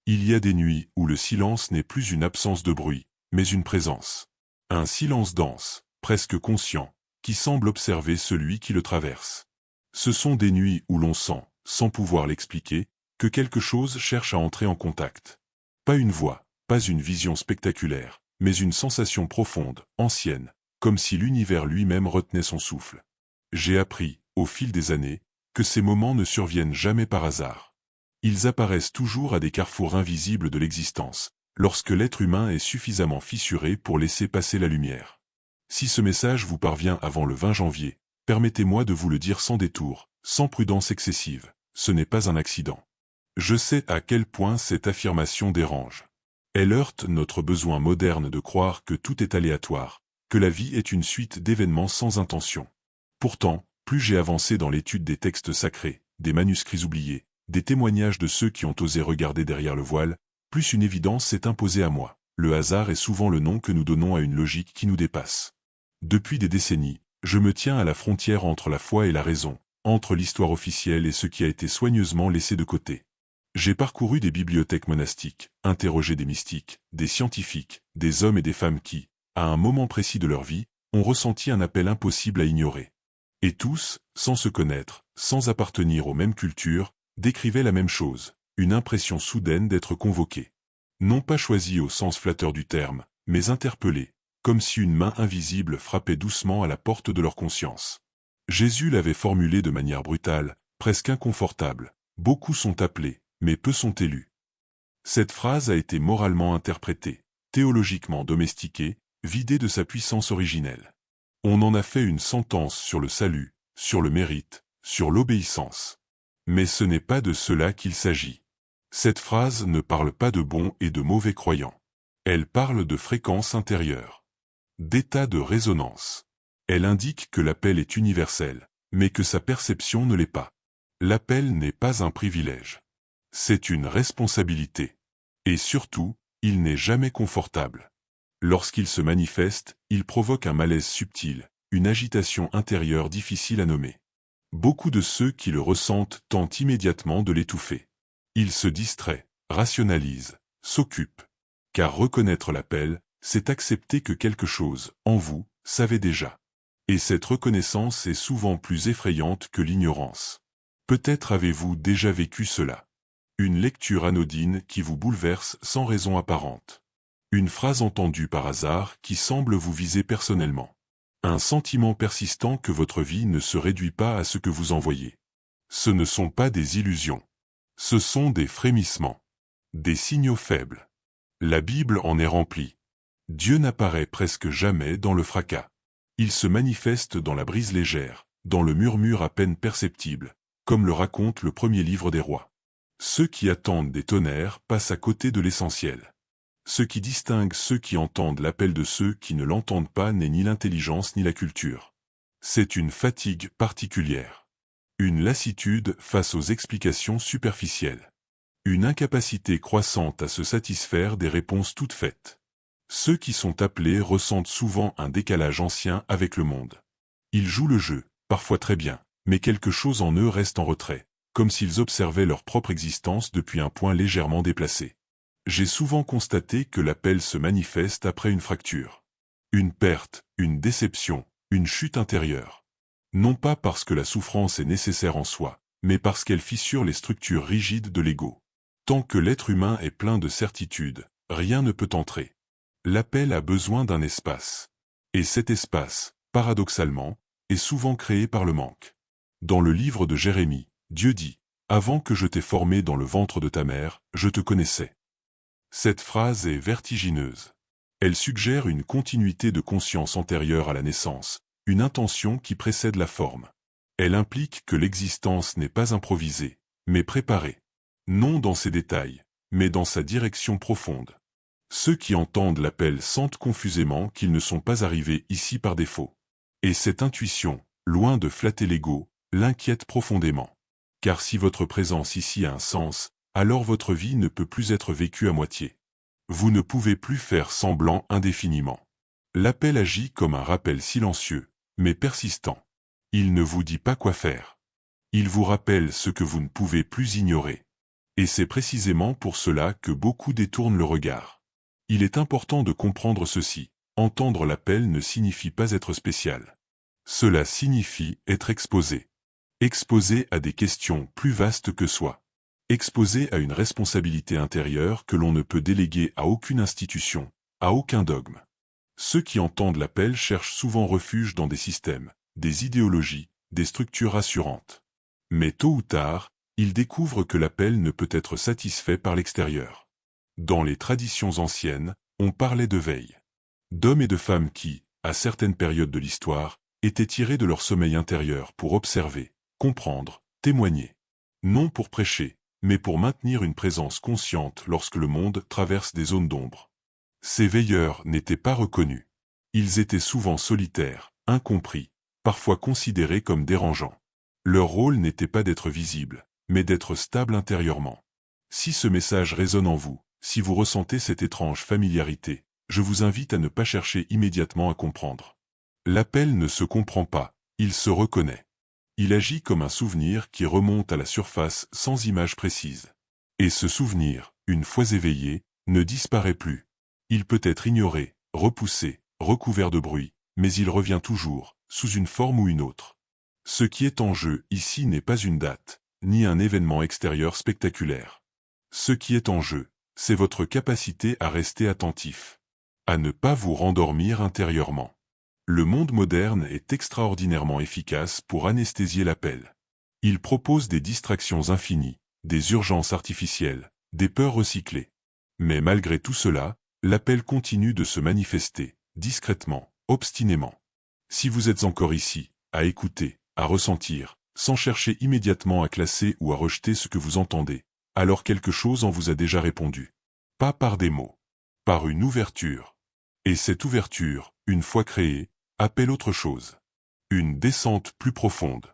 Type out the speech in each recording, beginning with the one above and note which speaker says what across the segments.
Speaker 1: Il y a des nuits où le silence n'est plus une absence de bruit, mais une présence. Un silence dense, presque conscient, qui semble observer celui qui le traverse. Ce sont des nuits où l'on sent, sans pouvoir l'expliquer, que quelque chose cherche à entrer en contact. Pas une voix, pas une vision spectaculaire, mais une sensation profonde, ancienne, comme si l'univers lui-même retenait son souffle. J'ai appris, au fil des années, que ces moments ne surviennent jamais par hasard. Ils apparaissent toujours à des carrefours invisibles de l'existence, lorsque l'être humain est suffisamment fissuré pour laisser passer la lumière. Si ce message vous parvient avant le 20 janvier, permettez-moi de vous le dire sans détour, sans prudence excessive, ce n'est pas un accident. Je sais à quel point cette affirmation dérange. Elle heurte notre besoin moderne de croire que tout est aléatoire, que la vie est une suite d'événements sans intention. Pourtant, plus j'ai avancé dans l'étude des textes sacrés, des manuscrits oubliés, des témoignages de ceux qui ont osé regarder derrière le voile, plus une évidence s'est imposée à moi. Le hasard est souvent le nom que nous donnons à une logique qui nous dépasse. Depuis des décennies, je me tiens à la frontière entre la foi et la raison, entre l'histoire officielle et ce qui a été soigneusement laissé de côté. J'ai parcouru des bibliothèques monastiques, interrogé des mystiques, des scientifiques, des hommes et des femmes qui, à un moment précis de leur vie, ont ressenti un appel impossible à ignorer. Et tous, sans se connaître, sans appartenir aux mêmes cultures, décrivaient la même chose, une impression soudaine d'être convoqués. Non pas choisis au sens flatteur du terme, mais interpellés, comme si une main invisible frappait doucement à la porte de leur conscience. Jésus l'avait formulé de manière brutale, presque inconfortable. Beaucoup sont appelés, mais peu sont élus. Cette phrase a été moralement interprétée, théologiquement domestiquée, vidée de sa puissance originelle. On en a fait une sentence sur le salut, sur le mérite, sur l'obéissance. Mais ce n'est pas de cela qu'il s'agit. Cette phrase ne parle pas de bons et de mauvais croyants. Elle parle de fréquence intérieure, d'état de résonance. Elle indique que l'appel est universel, mais que sa perception ne l'est pas. L'appel n'est pas un privilège. C'est une responsabilité. Et surtout, il n'est jamais confortable. Lorsqu'il se manifeste, il provoque un malaise subtil, une agitation intérieure difficile à nommer. Beaucoup de ceux qui le ressentent tentent immédiatement de l'étouffer. Ils se distraient, rationalisent, s'occupent. Car reconnaître l'appel, c'est accepter que quelque chose, en vous, savait déjà. Et cette reconnaissance est souvent plus effrayante que l'ignorance. Peut-être avez-vous déjà vécu cela. Une lecture anodine qui vous bouleverse sans raison apparente. Une phrase entendue par hasard qui semble vous viser personnellement. Un sentiment persistant que votre vie ne se réduit pas à ce que vous en voyez. Ce ne sont pas des illusions. Ce sont des frémissements. Des signaux faibles. La Bible en est remplie. Dieu n'apparaît presque jamais dans le fracas. Il se manifeste dans la brise légère, dans le murmure à peine perceptible, comme le raconte le premier livre des rois. Ceux qui attendent des tonnerres passent à côté de l'essentiel. Ce qui distingue ceux qui entendent l'appel de ceux qui ne l'entendent pas n'est ni l'intelligence ni la culture. C'est une fatigue particulière. Une lassitude face aux explications superficielles. Une incapacité croissante à se satisfaire des réponses toutes faites. Ceux qui sont appelés ressentent souvent un décalage ancien avec le monde. Ils jouent le jeu, parfois très bien, mais quelque chose en eux reste en retrait, comme s'ils observaient leur propre existence depuis un point légèrement déplacé. J'ai souvent constaté que l'appel se manifeste après une fracture. Une perte, une déception, une chute intérieure. Non pas parce que la souffrance est nécessaire en soi, mais parce qu'elle fissure les structures rigides de l'ego. Tant que l'être humain est plein de certitudes, rien ne peut entrer. L'appel a besoin d'un espace. Et cet espace, paradoxalement, est souvent créé par le manque. Dans le livre de Jérémie, Dieu dit « Avant que je t'ai formé dans le ventre de ta mère, je te connaissais ». Cette phrase est vertigineuse. Elle suggère une continuité de conscience antérieure à la naissance, une intention qui précède la forme. Elle implique que l'existence n'est pas improvisée, mais préparée. Non dans ses détails, mais dans sa direction profonde. Ceux qui entendent l'appel sentent confusément qu'ils ne sont pas arrivés ici par défaut. Et cette intuition, loin de flatter l'ego, l'inquiète profondément. Car si votre présence ici a un sens, alors votre vie ne peut plus être vécue à moitié. Vous ne pouvez plus faire semblant indéfiniment. L'appel agit comme un rappel silencieux, mais persistant. Il ne vous dit pas quoi faire. Il vous rappelle ce que vous ne pouvez plus ignorer. Et c'est précisément pour cela que beaucoup détournent le regard. Il est important de comprendre ceci. Entendre l'appel ne signifie pas être spécial. Cela signifie être exposé. Exposé à des questions plus vastes que soi. Exposé à une responsabilité intérieure que l'on ne peut déléguer à aucune institution, à aucun dogme. Ceux qui entendent l'appel cherchent souvent refuge dans des systèmes, des idéologies, des structures rassurantes. Mais tôt ou tard, ils découvrent que l'appel ne peut être satisfait par l'extérieur. Dans les traditions anciennes, on parlait de veille. D'hommes et de femmes qui, à certaines périodes de l'histoire, étaient tirés de leur sommeil intérieur pour observer, comprendre, témoigner. Non pour prêcher, mais pour maintenir une présence consciente lorsque le monde traverse des zones d'ombre. Ces veilleurs n'étaient pas reconnus. Ils étaient souvent solitaires, incompris, parfois considérés comme dérangeants. Leur rôle n'était pas d'être visible, mais d'être stable intérieurement. Si ce message résonne en vous, si vous ressentez cette étrange familiarité, je vous invite à ne pas chercher immédiatement à comprendre. L'appel ne se comprend pas, il se reconnaît. Il agit comme un souvenir qui remonte à la surface sans image précise. Et ce souvenir, une fois éveillé, ne disparaît plus. Il peut être ignoré, repoussé, recouvert de bruit, mais il revient toujours, sous une forme ou une autre. Ce qui est en jeu ici n'est pas une date, ni un événement extérieur spectaculaire. Ce qui est en jeu, c'est votre capacité à rester attentif, à ne pas vous rendormir intérieurement. Le monde moderne est extraordinairement efficace pour anesthésier l'appel. Il propose des distractions infinies, des urgences artificielles, des peurs recyclées. Mais malgré tout cela, l'appel continue de se manifester, discrètement, obstinément. Si vous êtes encore ici, à écouter, à ressentir, sans chercher immédiatement à classer ou à rejeter ce que vous entendez, alors quelque chose en vous a déjà répondu. Pas par des mots, par une ouverture. Et cette ouverture, une fois créée, appelle autre chose. Une descente plus profonde.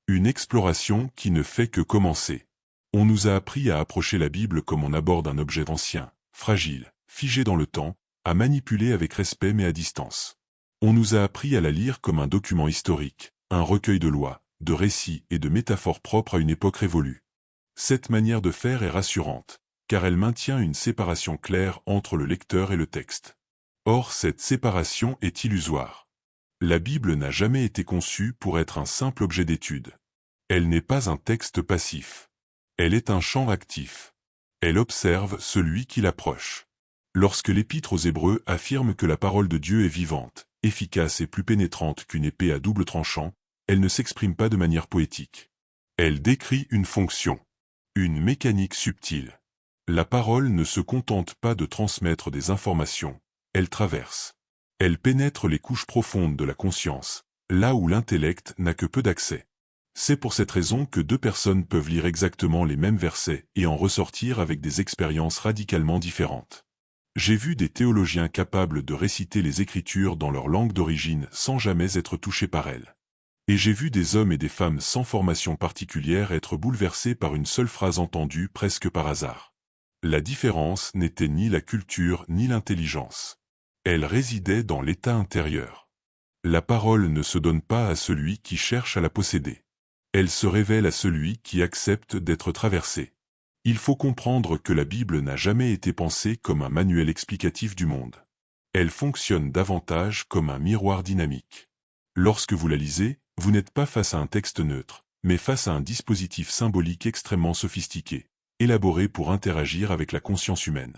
Speaker 1: Une exploration qui ne fait que commencer. On nous a appris à approcher la Bible comme on aborde un objet ancien, fragile, figé dans le temps, à manipuler avec respect mais à distance. On nous a appris à la lire comme un document historique, un recueil de lois, de récits et de métaphores propres à une époque révolue. Cette manière de faire est rassurante, car elle maintient une séparation claire entre le lecteur et le texte. Or cette séparation est illusoire. La Bible n'a jamais été conçue pour être un simple objet d'étude. Elle n'est pas un texte passif. Elle est un champ actif. Elle observe celui qui l'approche. Lorsque l'Épître aux Hébreux affirme que la parole de Dieu est vivante, efficace et plus pénétrante qu'une épée à double tranchant, elle ne s'exprime pas de manière poétique. Elle décrit une fonction, une mécanique subtile. La parole ne se contente pas de transmettre des informations, elle traverse. Elle pénètre les couches profondes de la conscience, là où l'intellect n'a que peu d'accès. C'est pour cette raison que deux personnes peuvent lire exactement les mêmes versets et en ressortir avec des expériences radicalement différentes. J'ai vu des théologiens capables de réciter les Écritures dans leur langue d'origine sans jamais être touchés par elles. Et j'ai vu des hommes et des femmes sans formation particulière être bouleversés par une seule phrase entendue presque par hasard. La différence n'était ni la culture ni l'intelligence. Elle résidait dans l'état intérieur. La parole ne se donne pas à celui qui cherche à la posséder. Elle se révèle à celui qui accepte d'être traversé. Il faut comprendre que la Bible n'a jamais été pensée comme un manuel explicatif du monde. Elle fonctionne davantage comme un miroir dynamique. Lorsque vous la lisez, vous n'êtes pas face à un texte neutre, mais face à un dispositif symbolique extrêmement sophistiqué, élaboré pour interagir avec la conscience humaine.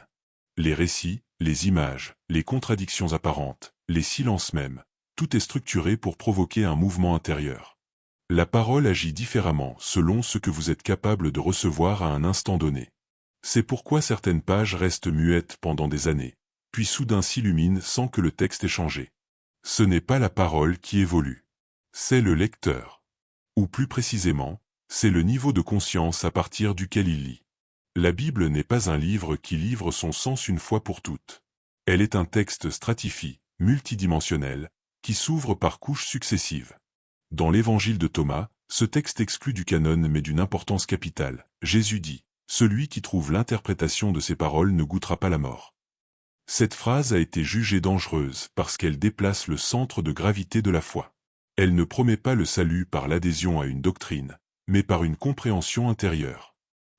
Speaker 1: Les récits, les images, les contradictions apparentes, les silences même, tout est structuré pour provoquer un mouvement intérieur. La parole agit différemment selon ce que vous êtes capable de recevoir à un instant donné. C'est pourquoi certaines pages restent muettes pendant des années, puis soudain s'illuminent sans que le texte ait changé. Ce n'est pas la parole qui évolue. C'est le lecteur. Ou plus précisément, c'est le niveau de conscience à partir duquel il lit. La Bible n'est pas un livre qui livre son sens une fois pour toutes. Elle est un texte stratifié, multidimensionnel, qui s'ouvre par couches successives. Dans l'évangile de Thomas, ce texte exclut du canon mais d'une importance capitale. Jésus dit, « Celui qui trouve l'interprétation de ces paroles ne goûtera pas la mort. » Cette phrase a été jugée dangereuse parce qu'elle déplace le centre de gravité de la foi. Elle ne promet pas le salut par l'adhésion à une doctrine, mais par une compréhension intérieure.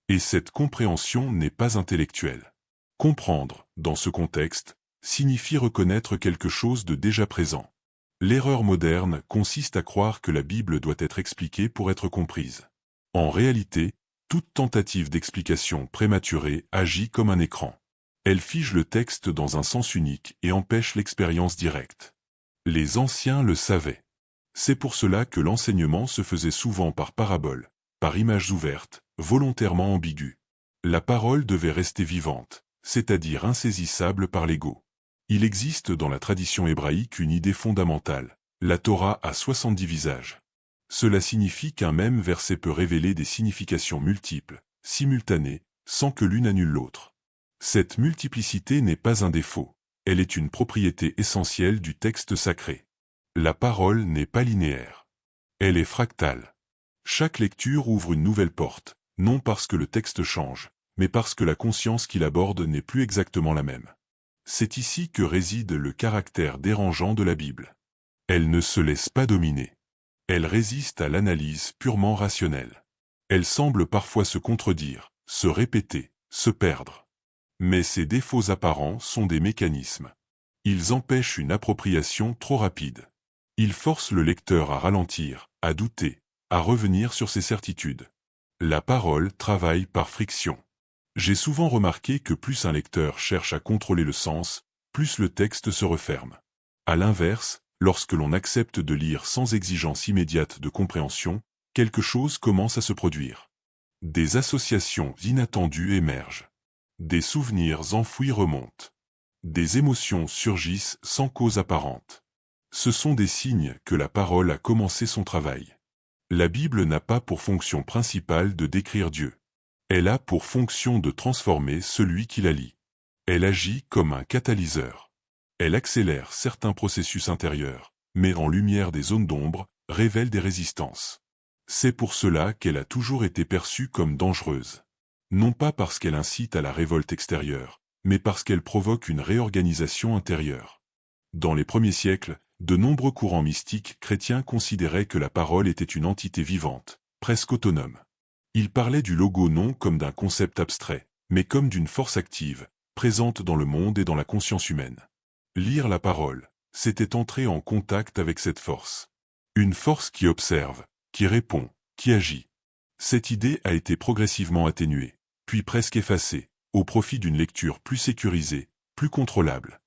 Speaker 1: Et cette compréhension n'est pas intellectuelle. Comprendre, dans ce contexte, signifie reconnaître quelque chose de déjà présent. L'erreur moderne consiste à croire que la Bible doit être expliquée pour être comprise. En réalité, toute tentative d'explication prématurée agit comme un écran. Elle fige le texte dans un sens unique et empêche l'expérience directe. Les anciens le savaient. C'est pour cela que l'enseignement se faisait souvent par paraboles, par images ouvertes, volontairement ambiguës. La parole devait rester vivante, c'est-à-dire insaisissable par l'ego. Il existe dans la tradition hébraïque une idée fondamentale. La Torah a 70 visages. Cela signifie qu'un même verset peut révéler des significations multiples, simultanées, sans que l'une annule l'autre. Cette multiplicité n'est pas un défaut, elle est une propriété essentielle du texte sacré. La parole n'est pas linéaire. Elle est fractale. Chaque lecture ouvre une nouvelle porte, non parce que le texte change, mais parce que la conscience qu'il aborde n'est plus exactement la même. C'est ici que réside le caractère dérangeant de la Bible. Elle ne se laisse pas dominer. Elle résiste à l'analyse purement rationnelle. Elle semble parfois se contredire, se répéter, se perdre. Mais ces défauts apparents sont des mécanismes. Ils empêchent une appropriation trop rapide. Ils forcent le lecteur à ralentir, à douter, à revenir sur ses certitudes. La parole travaille par friction. J'ai souvent remarqué que plus un lecteur cherche à contrôler le sens, plus le texte se referme. À l'inverse, lorsque l'on accepte de lire sans exigence immédiate de compréhension, quelque chose commence à se produire. Des associations inattendues émergent. Des souvenirs enfouis remontent. Des émotions surgissent sans cause apparente. Ce sont des signes que la parole a commencé son travail. La Bible n'a pas pour fonction principale de décrire Dieu. Elle a pour fonction de transformer celui qui la lit. Elle agit comme un catalyseur. Elle accélère certains processus intérieurs, met en lumière des zones d'ombre, révèle des résistances. C'est pour cela qu'elle a toujours été perçue comme dangereuse. Non pas parce qu'elle incite à la révolte extérieure, mais parce qu'elle provoque une réorganisation intérieure. Dans les premiers siècles, de nombreux courants mystiques chrétiens considéraient que la parole était une entité vivante, presque autonome. Ils parlaient du logo non comme d'un concept abstrait, mais comme d'une force active, présente dans le monde et dans la conscience humaine. Lire la parole, c'était entrer en contact avec cette force. Une force qui observe, qui répond, qui agit. Cette idée a été progressivement atténuée, puis presque effacée, au profit d'une lecture plus sécurisée, plus contrôlable.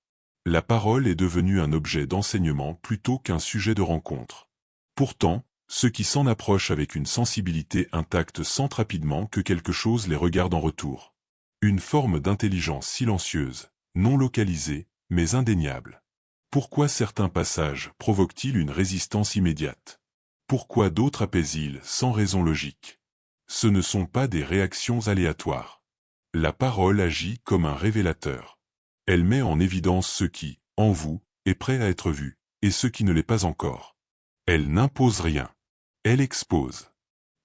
Speaker 1: La parole est devenue un objet d'enseignement plutôt qu'un sujet de rencontre. Pourtant, ceux qui s'en approchent avec une sensibilité intacte sentent rapidement que quelque chose les regarde en retour. Une forme d'intelligence silencieuse, non localisée, mais indéniable. Pourquoi certains passages provoquent-ils une résistance immédiate? Pourquoi d'autres apaisent-ils sans raison logique? Ce ne sont pas des réactions aléatoires. La parole agit comme un révélateur. Elle met en évidence ce qui, en vous, est prêt à être vu, et ce qui ne l'est pas encore. Elle n'impose rien. Elle expose.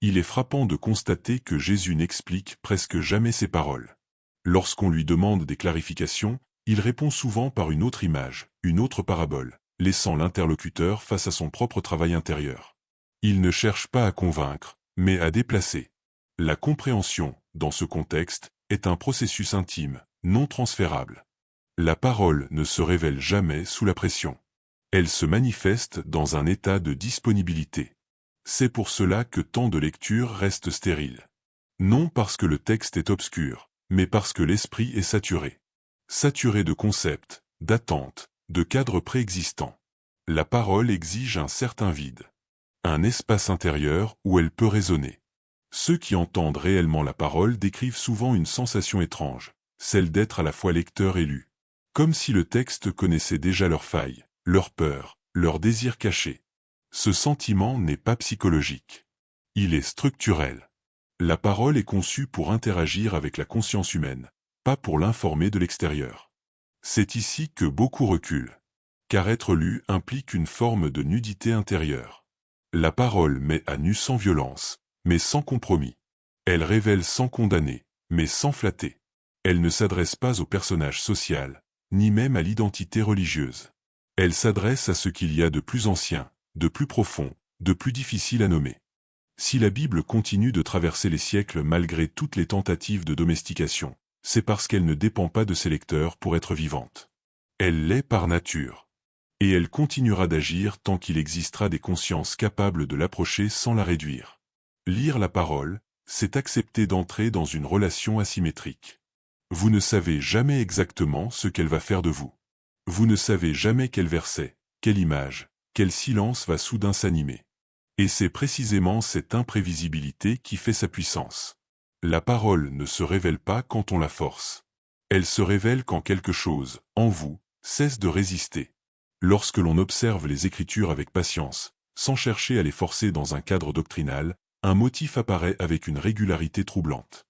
Speaker 1: Il est frappant de constater que Jésus n'explique presque jamais ses paroles. Lorsqu'on lui demande des clarifications, il répond souvent par une autre image, une autre parabole, laissant l'interlocuteur face à son propre travail intérieur. Il ne cherche pas à convaincre, mais à déplacer. La compréhension, dans ce contexte, est un processus intime, non transférable. La parole ne se révèle jamais sous la pression. Elle se manifeste dans un état de disponibilité. C'est pour cela que tant de lectures restent stériles. Non parce que le texte est obscur, mais parce que l'esprit est saturé. Saturé de concepts, d'attentes, de cadres préexistants. La parole exige un certain vide. Un espace intérieur où elle peut résonner. Ceux qui entendent réellement la parole décrivent souvent une sensation étrange, celle d'être à la fois lecteur et lu. Comme si le texte connaissait déjà leurs failles, leurs peurs, leurs désirs cachés. Ce sentiment n'est pas psychologique. Il est structurel. La parole est conçue pour interagir avec la conscience humaine, pas pour l'informer de l'extérieur. C'est ici que beaucoup reculent. Car être lu implique une forme de nudité intérieure. La parole met à nu sans violence, mais sans compromis. Elle révèle sans condamner, mais sans flatter. Elle ne s'adresse pas au personnage social, ni même à l'identité religieuse. Elle s'adresse à ce qu'il y a de plus ancien, de plus profond, de plus difficile à nommer. Si la Bible continue de traverser les siècles malgré toutes les tentatives de domestication, c'est parce qu'elle ne dépend pas de ses lecteurs pour être vivante. Elle l'est par nature. Et elle continuera d'agir tant qu'il existera des consciences capables de l'approcher sans la réduire. Lire la parole, c'est accepter d'entrer dans une relation asymétrique. Vous ne savez jamais exactement ce qu'elle va faire de vous. Vous ne savez jamais quel verset, quelle image, quel silence va soudain s'animer. Et c'est précisément cette imprévisibilité qui fait sa puissance. La parole ne se révèle pas quand on la force. Elle se révèle quand quelque chose, en vous, cesse de résister. Lorsque l'on observe les Écritures avec patience, sans chercher à les forcer dans un cadre doctrinal, un motif apparaît avec une régularité troublante.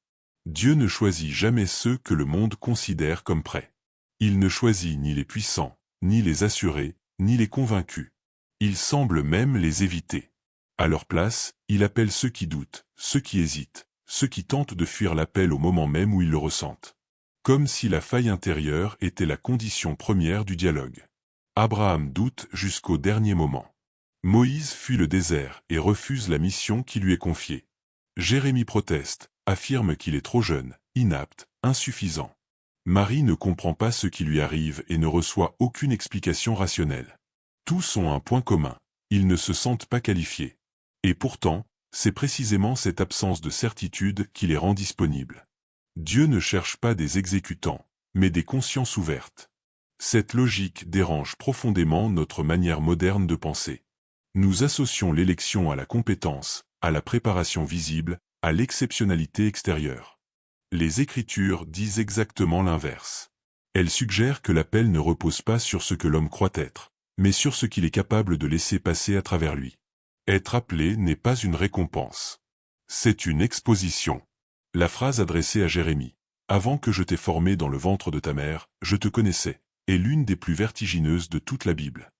Speaker 1: Dieu ne choisit jamais ceux que le monde considère comme prêts. Il ne choisit ni les puissants, ni les assurés, ni les convaincus. Il semble même les éviter. À leur place, il appelle ceux qui doutent, ceux qui hésitent, ceux qui tentent de fuir l'appel au moment même où ils le ressentent. Comme si la faille intérieure était la condition première du dialogue. Abraham doute jusqu'au dernier moment. Moïse fuit le désert et refuse la mission qui lui est confiée. Jérémie proteste, affirme qu'il est trop jeune, inapte, insuffisant. Marie ne comprend pas ce qui lui arrive et ne reçoit aucune explication rationnelle. Tous ont un point commun, ils ne se sentent pas qualifiés. Et pourtant, c'est précisément cette absence de certitude qui les rend disponibles. Dieu ne cherche pas des exécutants, mais des consciences ouvertes. Cette logique dérange profondément notre manière moderne de penser. Nous associons l'élection à la compétence, à la préparation visible, à l'exceptionnalité extérieure. Les Écritures disent exactement l'inverse. Elles suggèrent que l'appel ne repose pas sur ce que l'homme croit être, mais sur ce qu'il est capable de laisser passer à travers lui. Être appelé n'est pas une récompense. C'est une exposition. La phrase adressée à Jérémie, « Avant que je t'ai formé dans le ventre de ta mère, je te connaissais », est l'une des plus vertigineuses de toute la Bible.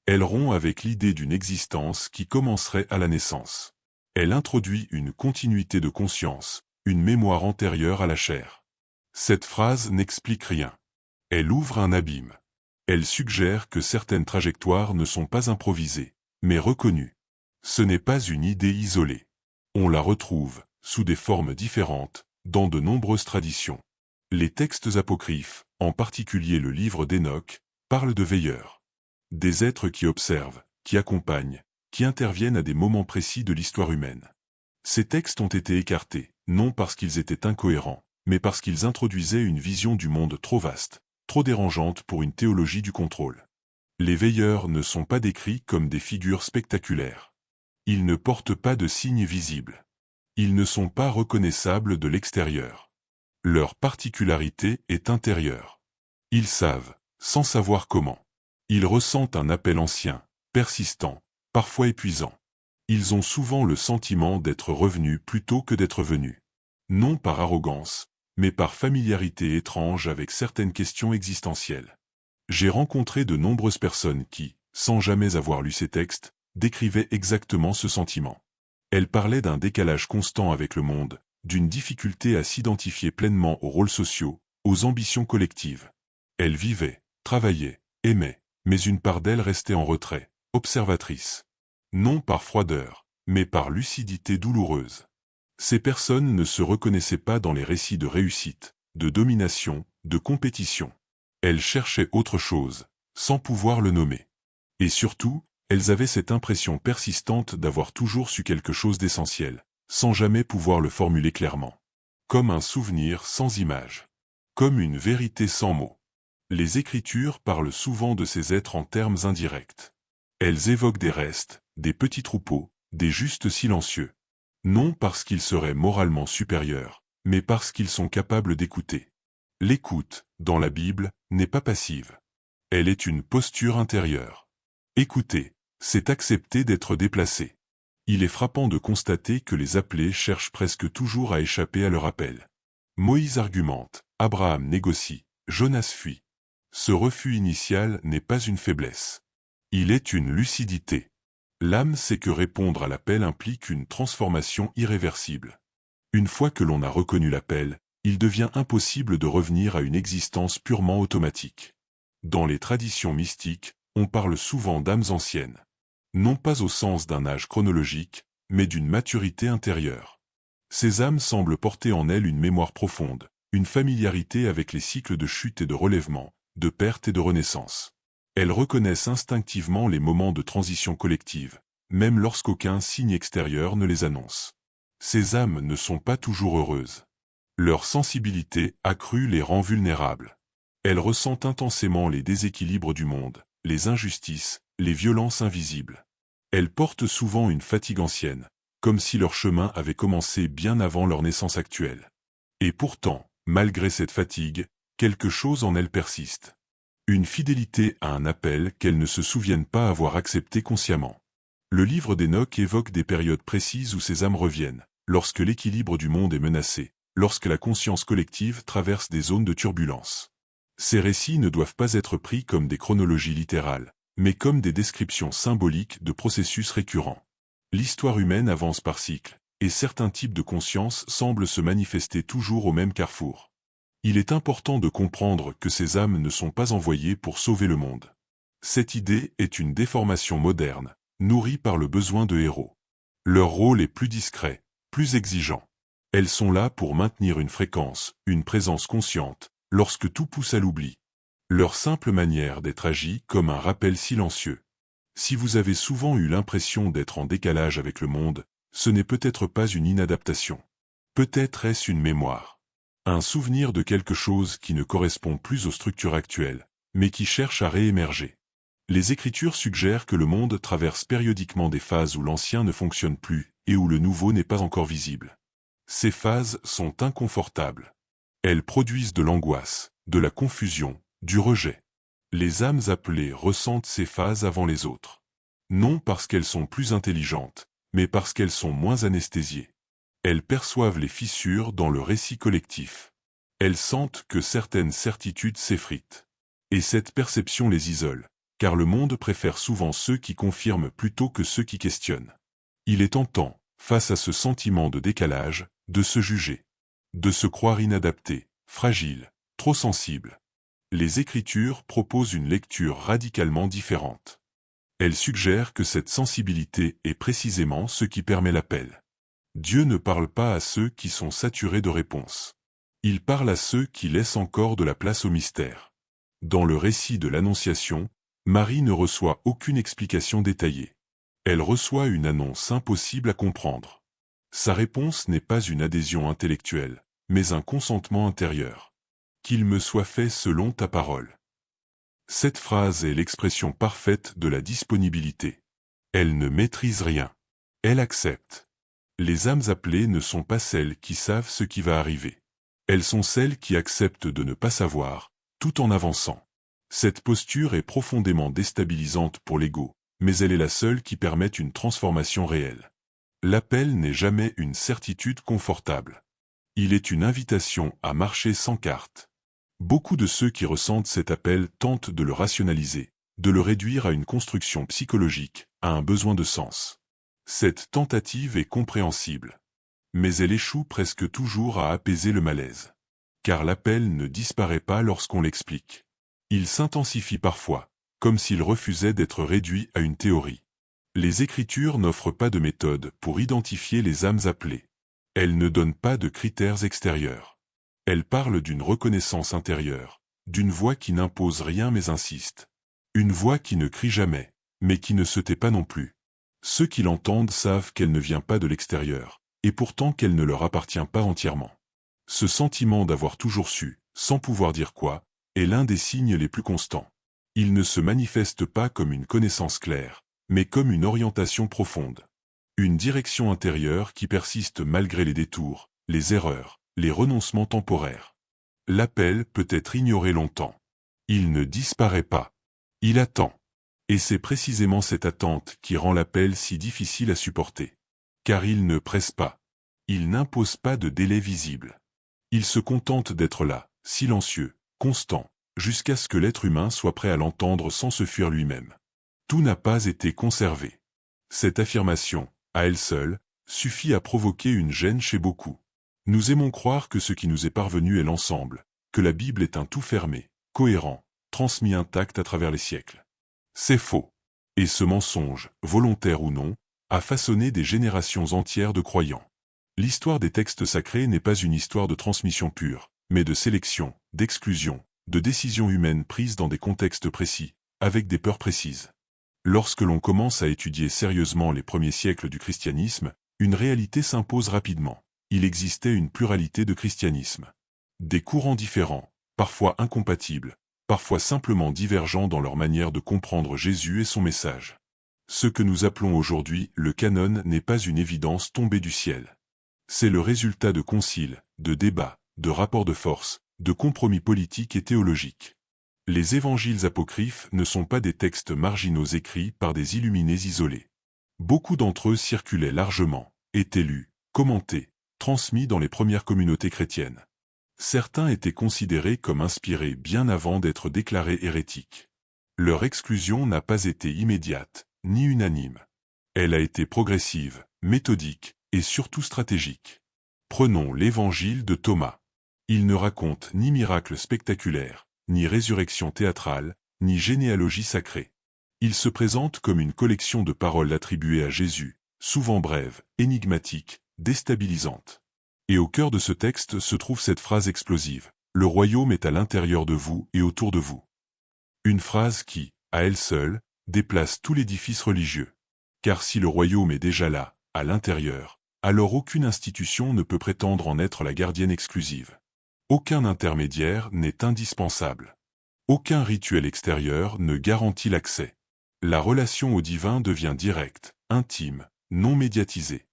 Speaker 1: Elle rompt avec l'idée d'une existence qui commencerait à la naissance. Elle introduit une continuité de conscience, une mémoire antérieure à la chair. Cette phrase n'explique rien. Elle ouvre un abîme. Elle suggère que certaines trajectoires ne sont pas improvisées, mais reconnues. Ce n'est pas une idée isolée. On la retrouve, sous des formes différentes, dans de nombreuses traditions. Les textes apocryphes, en particulier le livre d'Enoch, parlent de veilleurs. Des êtres qui observent, qui accompagnent, qui interviennent à des moments précis de l'histoire humaine. Ces textes ont été écartés, non parce qu'ils étaient incohérents, mais parce qu'ils introduisaient une vision du monde trop vaste, trop dérangeante pour une théologie du contrôle. Les veilleurs ne sont pas décrits comme des figures spectaculaires. Ils ne portent pas de signes visibles. Ils ne sont pas reconnaissables de l'extérieur. Leur particularité est intérieure. Ils savent, sans savoir comment. Ils ressentent un appel ancien, persistant, parfois épuisant. Ils ont souvent le sentiment d'être revenus plutôt que d'être venus. Non par arrogance, mais par familiarité étrange avec certaines questions existentielles. J'ai rencontré de nombreuses personnes qui, sans jamais avoir lu ces textes, décrivaient exactement ce sentiment. Elles parlaient d'un décalage constant avec le monde, d'une difficulté à s'identifier pleinement aux rôles sociaux, aux ambitions collectives. Elles vivaient, travaillaient, aimaient, mais une part d'elles restait en retrait, observatrice. Non par froideur, mais par lucidité douloureuse. Ces personnes ne se reconnaissaient pas dans les récits de réussite, de domination, de compétition. Elles cherchaient autre chose, sans pouvoir le nommer. Et surtout, elles avaient cette impression persistante d'avoir toujours su quelque chose d'essentiel, sans jamais pouvoir le formuler clairement. Comme un souvenir sans image. Comme une vérité sans mots. Les Écritures parlent souvent de ces êtres en termes indirects. Elles évoquent des restes, des petits troupeaux, des justes silencieux. Non parce qu'ils seraient moralement supérieurs, mais parce qu'ils sont capables d'écouter. L'écoute, dans la Bible, n'est pas passive. Elle est une posture intérieure. Écouter, c'est accepter d'être déplacé. Il est frappant de constater que les appelés cherchent presque toujours à échapper à leur appel. Moïse argumente, Abraham négocie, Jonas fuit. Ce refus initial n'est pas une faiblesse. Il est une lucidité. L'âme sait que répondre à l'appel implique une transformation irréversible. Une fois que l'on a reconnu l'appel, il devient impossible de revenir à une existence purement automatique. Dans les traditions mystiques, on parle souvent d'âmes anciennes. Non pas au sens d'un âge chronologique, mais d'une maturité intérieure. Ces âmes semblent porter en elles une mémoire profonde, une familiarité avec les cycles de chute et de relèvement, de perte et de renaissance. Elles reconnaissent instinctivement les moments de transition collective, même lorsqu'aucun signe extérieur ne les annonce. Ces âmes ne sont pas toujours heureuses. Leur sensibilité accrue les rend vulnérables. Elles ressentent intensément les déséquilibres du monde, les injustices, les violences invisibles. Elles portent souvent une fatigue ancienne, comme si leur chemin avait commencé bien avant leur naissance actuelle. Et pourtant, malgré cette fatigue, quelque chose en elles persiste. Une fidélité à un appel qu'elles ne se souviennent pas avoir accepté consciemment. Le livre d'Enoch évoque des périodes précises où ces âmes reviennent, lorsque l'équilibre du monde est menacé, lorsque la conscience collective traverse des zones de turbulence. Ces récits ne doivent pas être pris comme des chronologies littérales, mais comme des descriptions symboliques de processus récurrents. L'histoire humaine avance par cycles, et certains types de conscience semblent se manifester toujours au même carrefour. Il est important de comprendre que ces âmes ne sont pas envoyées pour sauver le monde. Cette idée est une déformation moderne, nourrie par le besoin de héros. Leur rôle est plus discret, plus exigeant. Elles sont là pour maintenir une fréquence, une présence consciente, lorsque tout pousse à l'oubli. Leur simple manière d'être agit comme un rappel silencieux. Si vous avez souvent eu l'impression d'être en décalage avec le monde, ce n'est peut-être pas une inadaptation. Peut-être est-ce une mémoire. Un souvenir de quelque chose qui ne correspond plus aux structures actuelles, mais qui cherche à réémerger. Les Écritures suggèrent que le monde traverse périodiquement des phases où l'ancien ne fonctionne plus et où le nouveau n'est pas encore visible. Ces phases sont inconfortables. Elles produisent de l'angoisse, de la confusion, du rejet. Les âmes appelées ressentent ces phases avant les autres. Non parce qu'elles sont plus intelligentes, mais parce qu'elles sont moins anesthésiées. Elles perçoivent les fissures dans le récit collectif. Elles sentent que certaines certitudes s'effritent. Et cette perception les isole, car le monde préfère souvent ceux qui confirment plutôt que ceux qui questionnent. Il est tentant, face à ce sentiment de décalage, de se juger, de se croire inadapté, fragile, trop sensible. Les Écritures proposent une lecture radicalement différente. Elles suggèrent que cette sensibilité est précisément ce qui permet l'appel. Dieu ne parle pas à ceux qui sont saturés de réponses. Il parle à ceux qui laissent encore de la place au mystère. Dans le récit de l'Annonciation, Marie ne reçoit aucune explication détaillée. Elle reçoit une annonce impossible à comprendre. Sa réponse n'est pas une adhésion intellectuelle, mais un consentement intérieur. Qu'il me soit fait selon ta parole. Cette phrase est l'expression parfaite de la disponibilité. Elle ne maîtrise rien. Elle accepte. Les âmes appelées ne sont pas celles qui savent ce qui va arriver. Elles sont celles qui acceptent de ne pas savoir, tout en avançant. Cette posture est profondément déstabilisante pour l'ego, mais elle est la seule qui permette une transformation réelle. L'appel n'est jamais une certitude confortable. Il est une invitation à marcher sans carte. Beaucoup de ceux qui ressentent cet appel tentent de le rationaliser, de le réduire à une construction psychologique, à un besoin de sens. Cette tentative est compréhensible. Mais elle échoue presque toujours à apaiser le malaise. Car l'appel ne disparaît pas lorsqu'on l'explique. Il s'intensifie parfois, comme s'il refusait d'être réduit à une théorie. Les Écritures n'offrent pas de méthode pour identifier les âmes appelées. Elles ne donnent pas de critères extérieurs. Elles parlent d'une reconnaissance intérieure, d'une voix qui n'impose rien mais insiste. Une voix qui ne crie jamais, mais qui ne se tait pas non plus. Ceux qui l'entendent savent qu'elle ne vient pas de l'extérieur, et pourtant qu'elle ne leur appartient pas entièrement. Ce sentiment d'avoir toujours su, sans pouvoir dire quoi, est l'un des signes les plus constants. Il ne se manifeste pas comme une connaissance claire, mais comme une orientation profonde. Une direction intérieure qui persiste malgré les détours, les erreurs, les renoncements temporaires. L'appel peut être ignoré longtemps. Il ne disparaît pas. Il attend. Et c'est précisément cette attente qui rend l'appel si difficile à supporter. Car il ne presse pas. Il n'impose pas de délai visible. Il se contente d'être là, silencieux, constant, jusqu'à ce que l'être humain soit prêt à l'entendre sans se fuir lui-même. Tout n'a pas été conservé. Cette affirmation, à elle seule, suffit à provoquer une gêne chez beaucoup. Nous aimons croire que ce qui nous est parvenu est l'ensemble, que la Bible est un tout fermé, cohérent, transmis intact à travers les siècles. C'est faux. Et ce mensonge, volontaire ou non, a façonné des générations entières de croyants. L'histoire des textes sacrés n'est pas une histoire de transmission pure, mais de sélection, d'exclusion, de décisions humaines prises dans des contextes précis, avec des peurs précises. Lorsque l'on commence à étudier sérieusement les premiers siècles du christianisme, une réalité s'impose rapidement. Il existait une pluralité de christianisme. Des courants différents, parfois incompatibles, parfois simplement divergents dans leur manière de comprendre Jésus et son message. Ce que nous appelons aujourd'hui le canon n'est pas une évidence tombée du ciel. C'est le résultat de conciles, de débats, de rapports de force, de compromis politiques et théologiques. Les évangiles apocryphes ne sont pas des textes marginaux écrits par des illuminés isolés. Beaucoup d'entre eux circulaient largement, étaient lus, commentés, transmis dans les premières communautés chrétiennes. Certains étaient considérés comme inspirés bien avant d'être déclarés hérétiques. Leur exclusion n'a pas été immédiate, ni unanime. Elle a été progressive, méthodique, et surtout stratégique. Prenons l'évangile de Thomas. Il ne raconte ni miracle spectaculaire, ni résurrection théâtrale, ni généalogie sacrée. Il se présente comme une collection de paroles attribuées à Jésus, souvent brèves, énigmatiques, déstabilisantes. Et au cœur de ce texte se trouve cette phrase explosive: « Le royaume est à l'intérieur de vous et autour de vous ». Une phrase qui, à elle seule, déplace tout l'édifice religieux. Car si le royaume est déjà là, à l'intérieur, alors aucune institution ne peut prétendre en être la gardienne exclusive. Aucun intermédiaire n'est indispensable. Aucun rituel extérieur ne garantit l'accès. La relation au divin devient directe, intime, non médiatisée.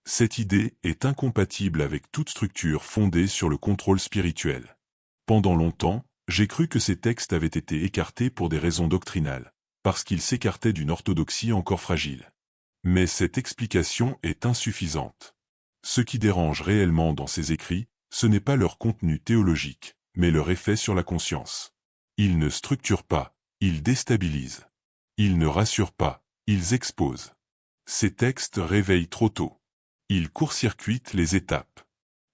Speaker 1: Cette idée est incompatible avec toute structure fondée sur le contrôle spirituel. Pendant longtemps, j'ai cru que ces textes avaient été écartés pour des raisons doctrinales, parce qu'ils s'écartaient d'une orthodoxie encore fragile. Mais cette explication est insuffisante. Ce qui dérange réellement dans ces écrits, ce n'est pas leur contenu théologique, mais leur effet sur la conscience. Ils ne structurent pas, ils déstabilisent. Ils ne rassurent pas, ils exposent. Ces textes réveillent trop tôt. Ils court-circuitent les étapes.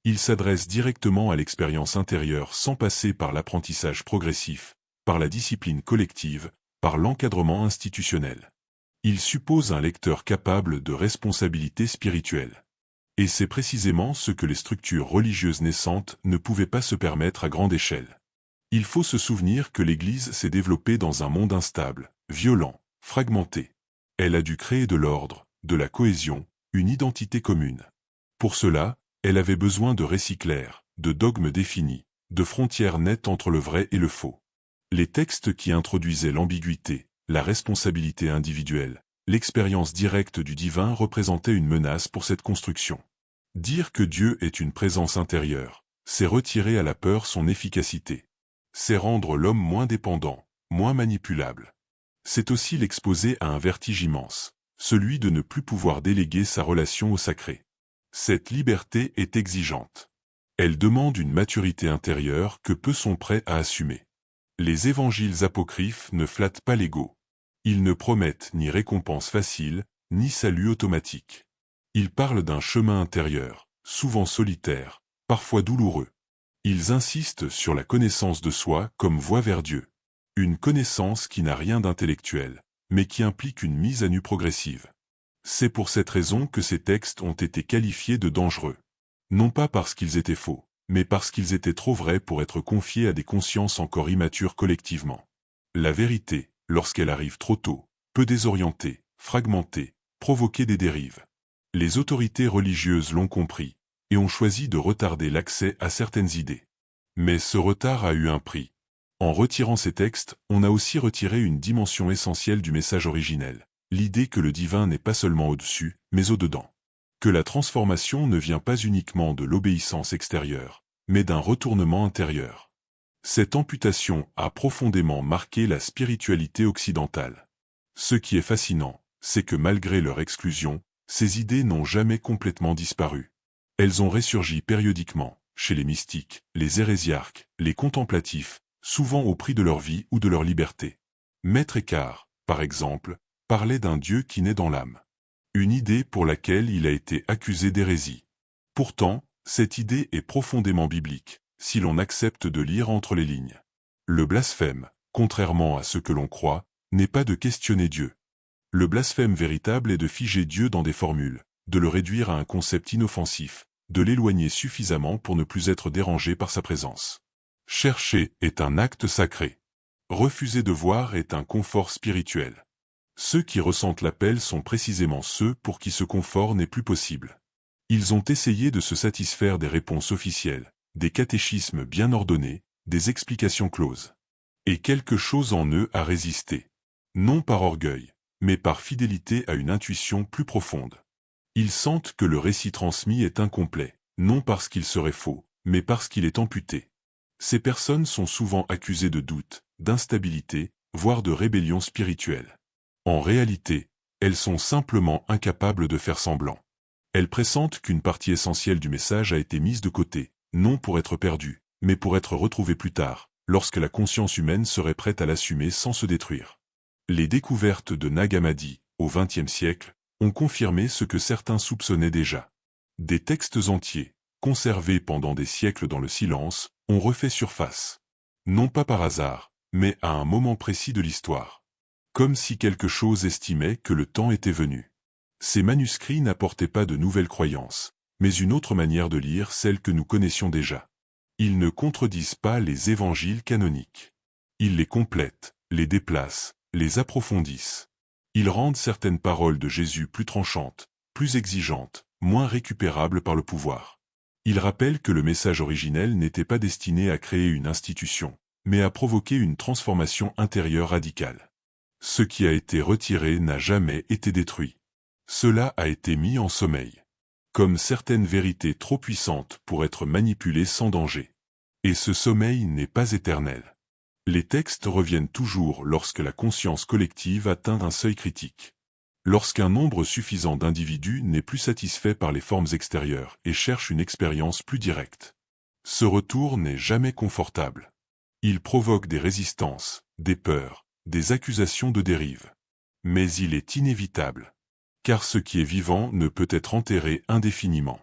Speaker 1: Ils s'adressent directement à l'expérience intérieure sans passer par l'apprentissage progressif, par la discipline collective, par l'encadrement institutionnel. Ils supposent un lecteur capable de responsabilité spirituelle. Et c'est précisément ce que les structures religieuses naissantes ne pouvaient pas se permettre à grande échelle. Il faut se souvenir que l'Église s'est développée dans un monde instable, violent, fragmenté. Elle a dû créer de l'ordre, de la cohésion, une identité commune. Pour cela, elle avait besoin de récits clairs, de dogmes définis, de frontières nettes entre le vrai et le faux. Les textes qui introduisaient l'ambiguïté, la responsabilité individuelle, l'expérience directe du divin représentaient une menace pour cette construction. Dire que Dieu est une présence intérieure, c'est retirer à la peur son efficacité. C'est rendre l'homme moins dépendant, moins manipulable. C'est aussi l'exposer à un vertige immense, celui de ne plus pouvoir déléguer sa relation au sacré. Cette liberté est exigeante. Elle demande une maturité intérieure que peu sont prêts à assumer. Les évangiles apocryphes ne flattent pas l'ego. Ils ne promettent ni récompense facile, ni salut automatique. Ils parlent d'un chemin intérieur, souvent solitaire, parfois douloureux. Ils insistent sur la connaissance de soi comme voie vers Dieu. Une connaissance qui n'a rien d'intellectuel, mais qui implique une mise à nu progressive. C'est pour cette raison que ces textes ont été qualifiés de dangereux. Non pas parce qu'ils étaient faux, mais parce qu'ils étaient trop vrais pour être confiés à des consciences encore immatures collectivement. La vérité, lorsqu'elle arrive trop tôt, peut désorienter, fragmenter, provoquer des dérives. Les autorités religieuses l'ont compris, et ont choisi de retarder l'accès à certaines idées. Mais ce retard a eu un prix. En retirant ces textes, on a aussi retiré une dimension essentielle du message originel, l'idée que le divin n'est pas seulement au-dessus, mais au-dedans. Que la transformation ne vient pas uniquement de l'obéissance extérieure, mais d'un retournement intérieur. Cette amputation a profondément marqué la spiritualité occidentale. Ce qui est fascinant, c'est que malgré leur exclusion, ces idées n'ont jamais complètement disparu. Elles ont ressurgi périodiquement, chez les mystiques, les hérésiarques, les contemplatifs, souvent au prix de leur vie ou de leur liberté. Maître Eckhart, par exemple, parlait d'un Dieu qui naît dans l'âme. Une idée pour laquelle il a été accusé d'hérésie. Pourtant, cette idée est profondément biblique, si l'on accepte de lire entre les lignes. Le blasphème, contrairement à ce que l'on croit, n'est pas de questionner Dieu. Le blasphème véritable est de figer Dieu dans des formules, de le réduire à un concept inoffensif, de l'éloigner suffisamment pour ne plus être dérangé par sa présence. Chercher est un acte sacré. Refuser de voir est un confort spirituel. Ceux qui ressentent l'appel sont précisément ceux pour qui ce confort n'est plus possible. Ils ont essayé de se satisfaire des réponses officielles, des catéchismes bien ordonnés, des explications closes. Et quelque chose en eux a résisté. Non par orgueil, mais par fidélité à une intuition plus profonde. Ils sentent que le récit transmis est incomplet, non parce qu'il serait faux, mais parce qu'il est amputé. Ces personnes sont souvent accusées de doute, d'instabilité, voire de rébellion spirituelle. En réalité, elles sont simplement incapables de faire semblant. Elles pressentent qu'une partie essentielle du message a été mise de côté, non pour être perdue, mais pour être retrouvée plus tard, lorsque la conscience humaine serait prête à l'assumer sans se détruire. Les découvertes de Nag Hammadi, au XXe siècle, ont confirmé ce que certains soupçonnaient déjà. Des textes entiers, conservés pendant des siècles dans le silence, ont refait surface. Non pas par hasard, mais à un moment précis de l'histoire. Comme si quelque chose estimait que le temps était venu. Ces manuscrits n'apportaient pas de nouvelles croyances, mais une autre manière de lire celle que nous connaissions déjà. Ils ne contredisent pas les évangiles canoniques. Ils les complètent, les déplacent, les approfondissent. Ils rendent certaines paroles de Jésus plus tranchantes, plus exigeantes, moins récupérables par le pouvoir. Ils rappellent que le message originel n'était pas destiné à créer une institution, mais à provoquer une transformation intérieure radicale. Ce qui a été retiré n'a jamais été détruit. Cela a été mis en sommeil. Comme certaines vérités trop puissantes pour être manipulées sans danger. Et ce sommeil n'est pas éternel. Les textes reviennent toujours lorsque la conscience collective atteint un seuil critique. Lorsqu'un nombre suffisant d'individus n'est plus satisfait par les formes extérieures et cherche une expérience plus directe. Ce retour n'est jamais confortable. Il provoque des résistances, des peurs, des accusations de dérive. Mais il est inévitable. Car ce qui est vivant ne peut être enterré indéfiniment.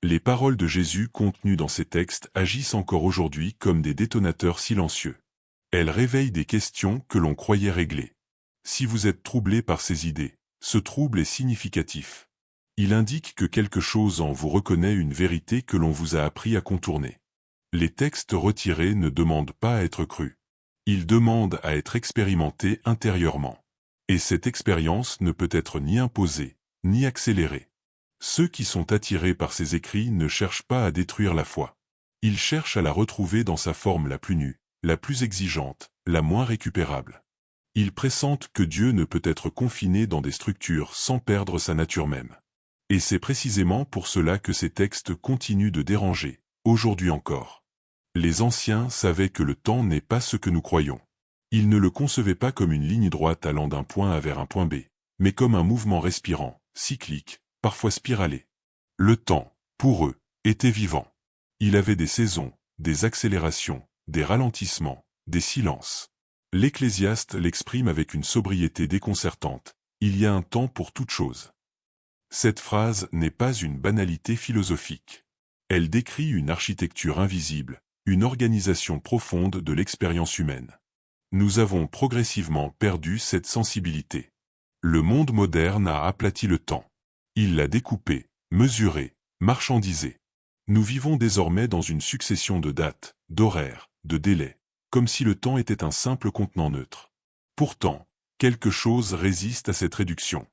Speaker 1: Les paroles de Jésus contenues dans ces textes agissent encore aujourd'hui comme des détonateurs silencieux. Elles réveillent des questions que l'on croyait réglées. Si vous êtes troublé par ces idées, ce trouble est significatif. Il indique que quelque chose en vous reconnaît une vérité que l'on vous a appris à contourner. Les textes retirés ne demandent pas à être crus. Ils demandent à être expérimentés intérieurement. Et cette expérience ne peut être ni imposée, ni accélérée. Ceux qui sont attirés par ces écrits ne cherchent pas à détruire la foi. Ils cherchent à la retrouver dans sa forme la plus nue, la plus exigeante, la moins récupérable. Ils pressentent que Dieu ne peut être confiné dans des structures sans perdre sa nature même. Et c'est précisément pour cela que ces textes continuent de déranger, aujourd'hui encore. Les anciens savaient que le temps n'est pas ce que nous croyons. Ils ne le concevaient pas comme une ligne droite allant d'un point A vers un point B, mais comme un mouvement respirant, cyclique, parfois spiralé. Le temps, pour eux, était vivant. Il avait des saisons, des accélérations, des ralentissements, des silences. L'Ecclésiaste l'exprime avec une sobriété déconcertante. Il y a un temps pour toute chose. Cette phrase n'est pas une banalité philosophique. Elle décrit une architecture invisible, une organisation profonde de l'expérience humaine. Nous avons progressivement perdu cette sensibilité. Le monde moderne a aplati le temps. Il l'a découpé, mesuré, marchandisé. Nous vivons désormais dans une succession de dates, d'horaires, de délais, comme si le temps était un simple contenant neutre. Pourtant, quelque chose résiste à cette réduction.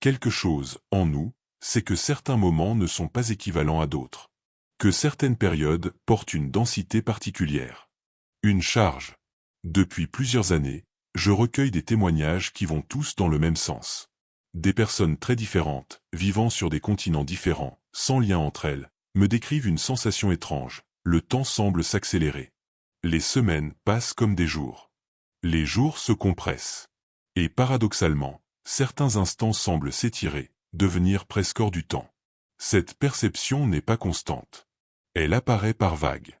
Speaker 1: Quelque chose, en nous, c'est que certains moments ne sont pas équivalents à d'autres. Que certaines périodes portent une densité particulière. Une charge. Depuis plusieurs années, je recueille des témoignages qui vont tous dans le même sens. Des personnes très différentes, vivant sur des continents différents, sans lien entre elles, me décrivent une sensation étrange. Le temps semble s'accélérer. Les semaines passent comme des jours. Les jours se compressent. Et paradoxalement, certains instants semblent s'étirer, devenir presque hors du temps. Cette perception n'est pas constante. Elle apparaît par vagues.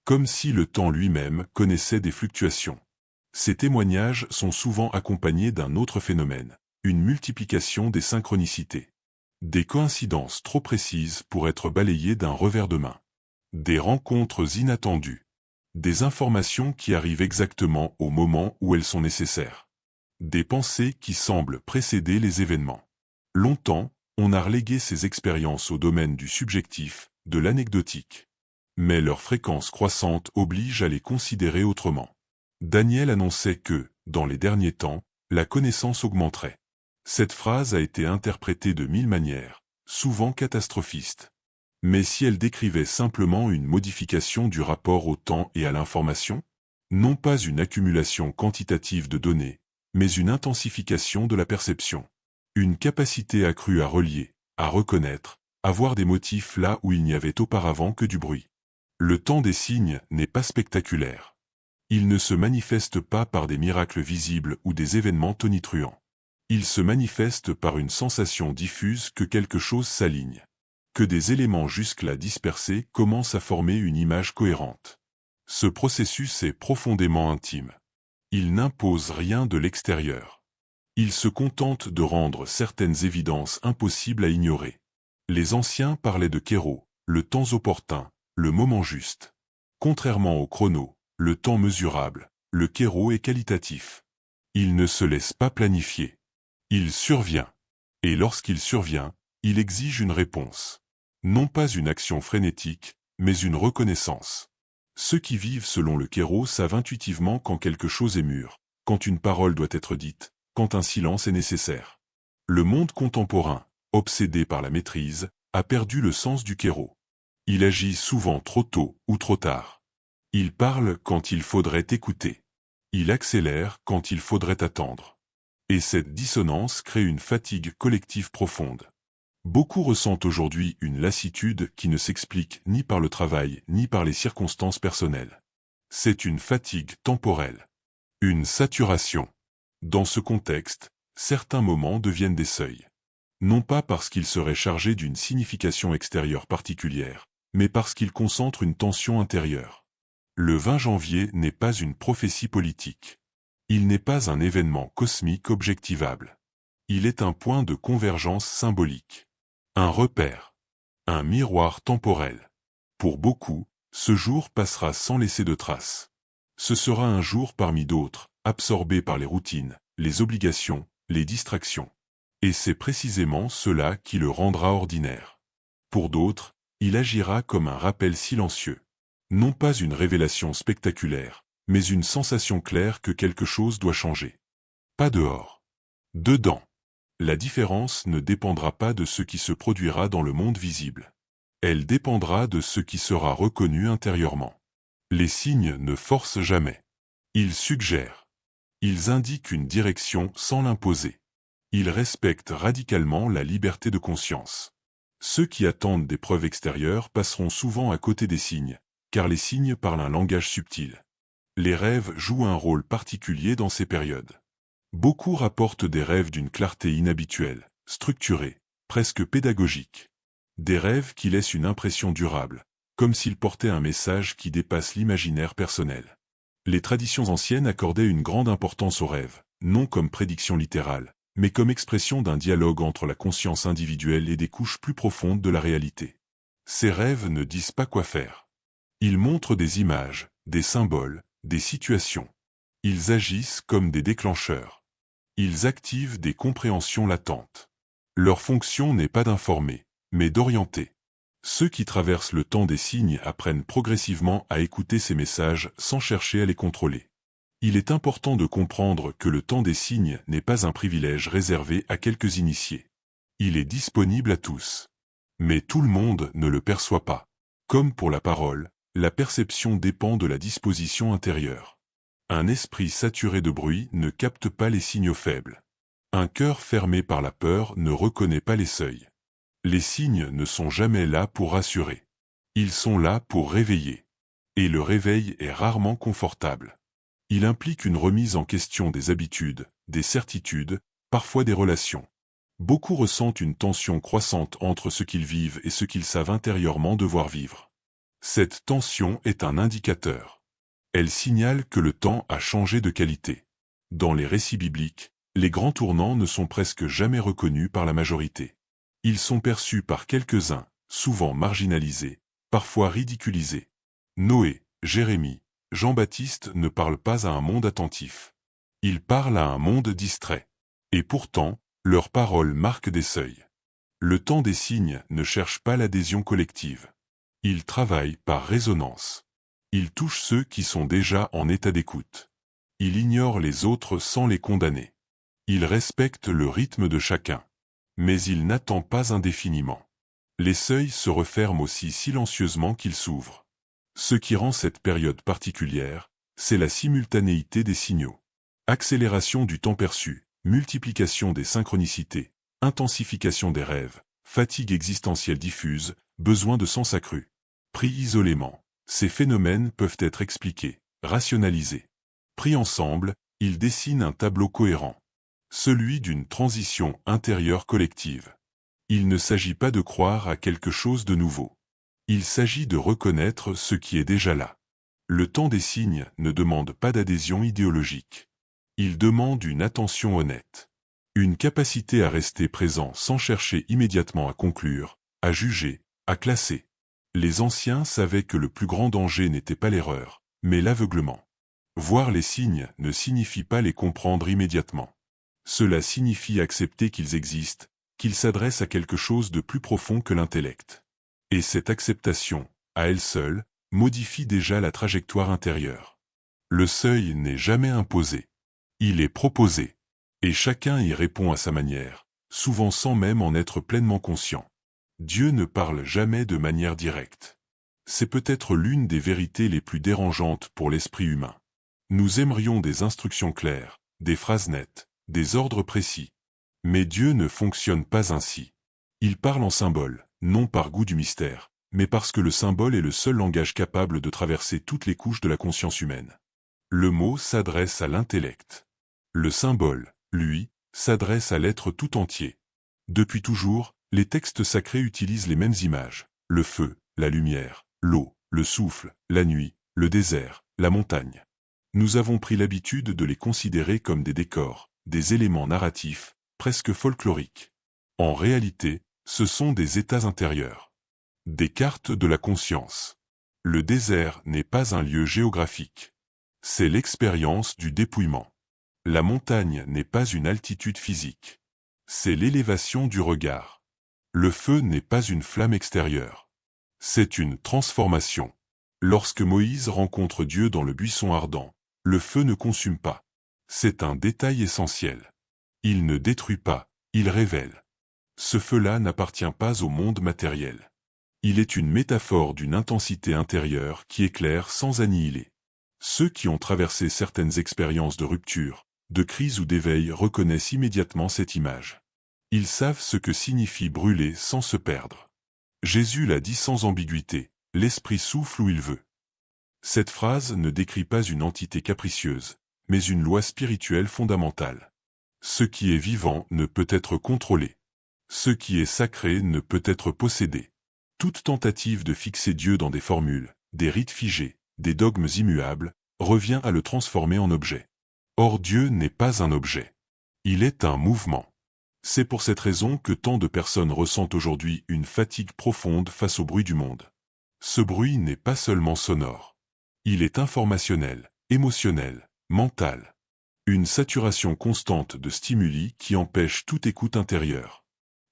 Speaker 1: Comme si le temps lui-même connaissait des fluctuations. Ces témoignages sont souvent accompagnés d'un autre phénomène, une multiplication des synchronicités. Des coïncidences trop précises pour être balayées d'un revers de main. Des rencontres inattendues. Des informations qui arrivent exactement au moment où elles sont nécessaires. Des pensées qui semblent précéder les événements. Longtemps, on a relégué ces expériences au domaine du subjectif, de l'anecdotique. Mais leur fréquence croissante oblige à les considérer autrement. Daniel annonçait que, dans les derniers temps, la connaissance augmenterait. Cette phrase a été interprétée de 1000 manières, souvent catastrophistes. Mais si elle décrivait simplement une modification du rapport au temps et à l'information, non pas une accumulation quantitative de données, mais une intensification de la perception. Une capacité accrue à relier, à reconnaître, à voir des motifs là où il n'y avait auparavant que du bruit. Le temps des signes n'est pas spectaculaire. Il ne se manifeste pas par des miracles visibles ou des événements tonitruants. Il se manifeste par une sensation diffuse que quelque chose s'aligne. Que des éléments jusque-là dispersés commencent à former une image cohérente. Ce processus est profondément intime. Il n'impose rien de l'extérieur. Il se contente de rendre certaines évidences impossibles à ignorer. Les anciens parlaient de kéros, le temps opportun, le moment juste. Contrairement au chrono, le temps mesurable, le kéros est qualitatif. Il ne se laisse pas planifier. Il survient. Et lorsqu'il survient, il exige une réponse. Non pas une action frénétique, mais une reconnaissance. Ceux qui vivent selon le kéros savent intuitivement quand quelque chose est mûr, quand une parole doit être dite, quand un silence est nécessaire. Le monde contemporain, obsédé par la maîtrise, a perdu le sens du kéros. Il agit souvent trop tôt ou trop tard. Il parle quand il faudrait écouter. Il accélère quand il faudrait attendre. Et cette dissonance crée une fatigue collective profonde. Beaucoup ressentent aujourd'hui une lassitude qui ne s'explique ni par le travail ni par les circonstances personnelles. C'est une fatigue temporelle. Une saturation. Dans ce contexte, certains moments deviennent des seuils. Non pas parce qu'ils seraient chargés d'une signification extérieure particulière, mais parce qu'ils concentrent une tension intérieure. Le 20 janvier n'est pas une prophétie politique. Il n'est pas un événement cosmique objectivable. Il est un point de convergence symbolique. Un repère. Un miroir temporel. Pour beaucoup, ce jour passera sans laisser de traces. Ce sera un jour parmi d'autres, absorbé par les routines, les obligations, les distractions. Et c'est précisément cela qui le rendra ordinaire. Pour d'autres, il agira comme un rappel silencieux. Non pas une révélation spectaculaire, mais une sensation claire que quelque chose doit changer. Pas dehors. Dedans. La différence ne dépendra pas de ce qui se produira dans le monde visible. Elle dépendra de ce qui sera reconnu intérieurement. Les signes ne forcent jamais. Ils suggèrent. Ils indiquent une direction sans l'imposer. Ils respectent radicalement la liberté de conscience. Ceux qui attendent des preuves extérieures passeront souvent à côté des signes, car les signes parlent un langage subtil. Les rêves jouent un rôle particulier dans ces périodes. Beaucoup rapportent des rêves d'une clarté inhabituelle, structurée, presque pédagogique. Des rêves qui laissent une impression durable, comme s'ils portaient un message qui dépasse l'imaginaire personnel. Les traditions anciennes accordaient une grande importance aux rêves, non comme prédiction littérale, mais comme expression d'un dialogue entre la conscience individuelle et des couches plus profondes de la réalité. Ces rêves ne disent pas quoi faire. Ils montrent des images, des symboles, des situations. Ils agissent comme des déclencheurs. Ils activent des compréhensions latentes. Leur fonction n'est pas d'informer, mais d'orienter. Ceux qui traversent le temps des signes apprennent progressivement à écouter ces messages sans chercher à les contrôler. Il est important de comprendre que le temps des signes n'est pas un privilège réservé à quelques initiés. Il est disponible à tous. Mais tout le monde ne le perçoit pas. Comme pour la parole, la perception dépend de la disposition intérieure. Un esprit saturé de bruit ne capte pas les signaux faibles. Un cœur fermé par la peur ne reconnaît pas les seuils. Les signes ne sont jamais là pour rassurer. Ils sont là pour réveiller. Et le réveil est rarement confortable. Il implique une remise en question des habitudes, des certitudes, parfois des relations. Beaucoup ressentent une tension croissante entre ce qu'ils vivent et ce qu'ils savent intérieurement devoir vivre. Cette tension est un indicateur. Elle signale que le temps a changé de qualité. Dans les récits bibliques, les grands tournants ne sont presque jamais reconnus par la majorité. Ils sont perçus par quelques-uns, souvent marginalisés, parfois ridiculisés. Noé, Jérémie, Jean-Baptiste ne parlent pas à un monde attentif. Ils parlent à un monde distrait. Et pourtant, leurs paroles marquent des seuils. Le temps des signes ne cherche pas l'adhésion collective. Il travaille par résonance. Il touche ceux qui sont déjà en état d'écoute. Il ignore les autres sans les condamner. Il respecte le rythme de chacun. Mais il n'attend pas indéfiniment. Les seuils se referment aussi silencieusement qu'ils s'ouvrent. Ce qui rend cette période particulière, c'est la simultanéité des signaux. Accélération du temps perçu, multiplication des synchronicités, intensification des rêves, fatigue existentielle diffuse, besoin de sens accru. Pris isolément, ces phénomènes peuvent être expliqués, rationalisés. Pris ensemble, ils dessinent un tableau cohérent. Celui d'une transition intérieure collective. Il ne s'agit pas de croire à quelque chose de nouveau. Il s'agit de reconnaître ce qui est déjà là. Le temps des signes ne demande pas d'adhésion idéologique. Il demande une attention honnête. Une capacité à rester présent sans chercher immédiatement à conclure, à juger, à classer. Les anciens savaient que le plus grand danger n'était pas l'erreur, mais l'aveuglement. Voir les signes ne signifie pas les comprendre immédiatement. Cela signifie accepter qu'ils existent, qu'ils s'adressent à quelque chose de plus profond que l'intellect. Et cette acceptation, à elle seule, modifie déjà la trajectoire intérieure. Le seuil n'est jamais imposé. Il est proposé. Et chacun y répond à sa manière, souvent sans même en être pleinement conscient. Dieu ne parle jamais de manière directe. C'est peut-être l'une des vérités les plus dérangeantes pour l'esprit humain. Nous aimerions des instructions claires, des phrases nettes, des ordres précis. Mais Dieu ne fonctionne pas ainsi. Il parle en symbole, non par goût du mystère, mais parce que le symbole est le seul langage capable de traverser toutes les couches de la conscience humaine. Le mot s'adresse à l'intellect. Le symbole, lui, s'adresse à l'être tout entier. Depuis toujours, les textes sacrés utilisent les mêmes images, le feu, la lumière, l'eau, le souffle, la nuit, le désert, la montagne. Nous avons pris l'habitude de les considérer comme des décors, des éléments narratifs, presque folkloriques. En réalité, ce sont des états intérieurs. Des cartes de la conscience. Le désert n'est pas un lieu géographique. C'est l'expérience du dépouillement. La montagne n'est pas une altitude physique. C'est l'élévation du regard. Le feu n'est pas une flamme extérieure. C'est une transformation. Lorsque Moïse rencontre Dieu dans le buisson ardent, le feu ne consume pas. C'est un détail essentiel. Il ne détruit pas, il révèle. Ce feu-là n'appartient pas au monde matériel. Il est une métaphore d'une intensité intérieure qui éclaire sans annihiler. Ceux qui ont traversé certaines expériences de rupture, de crise ou d'éveil reconnaissent immédiatement cette image. Ils savent ce que signifie brûler sans se perdre. Jésus l'a dit sans ambiguïté, l'Esprit souffle où il veut. Cette phrase ne décrit pas une entité capricieuse, mais une loi spirituelle fondamentale. Ce qui est vivant ne peut être contrôlé. Ce qui est sacré ne peut être possédé. Toute tentative de fixer Dieu dans des formules, des rites figés, des dogmes immuables, revient à le transformer en objet. Or Dieu n'est pas un objet. Il est un mouvement. C'est pour cette raison que tant de personnes ressentent aujourd'hui une fatigue profonde face au bruit du monde. Ce bruit n'est pas seulement sonore. Il est informationnel, émotionnel, mental. Une saturation constante de stimuli qui empêche toute écoute intérieure.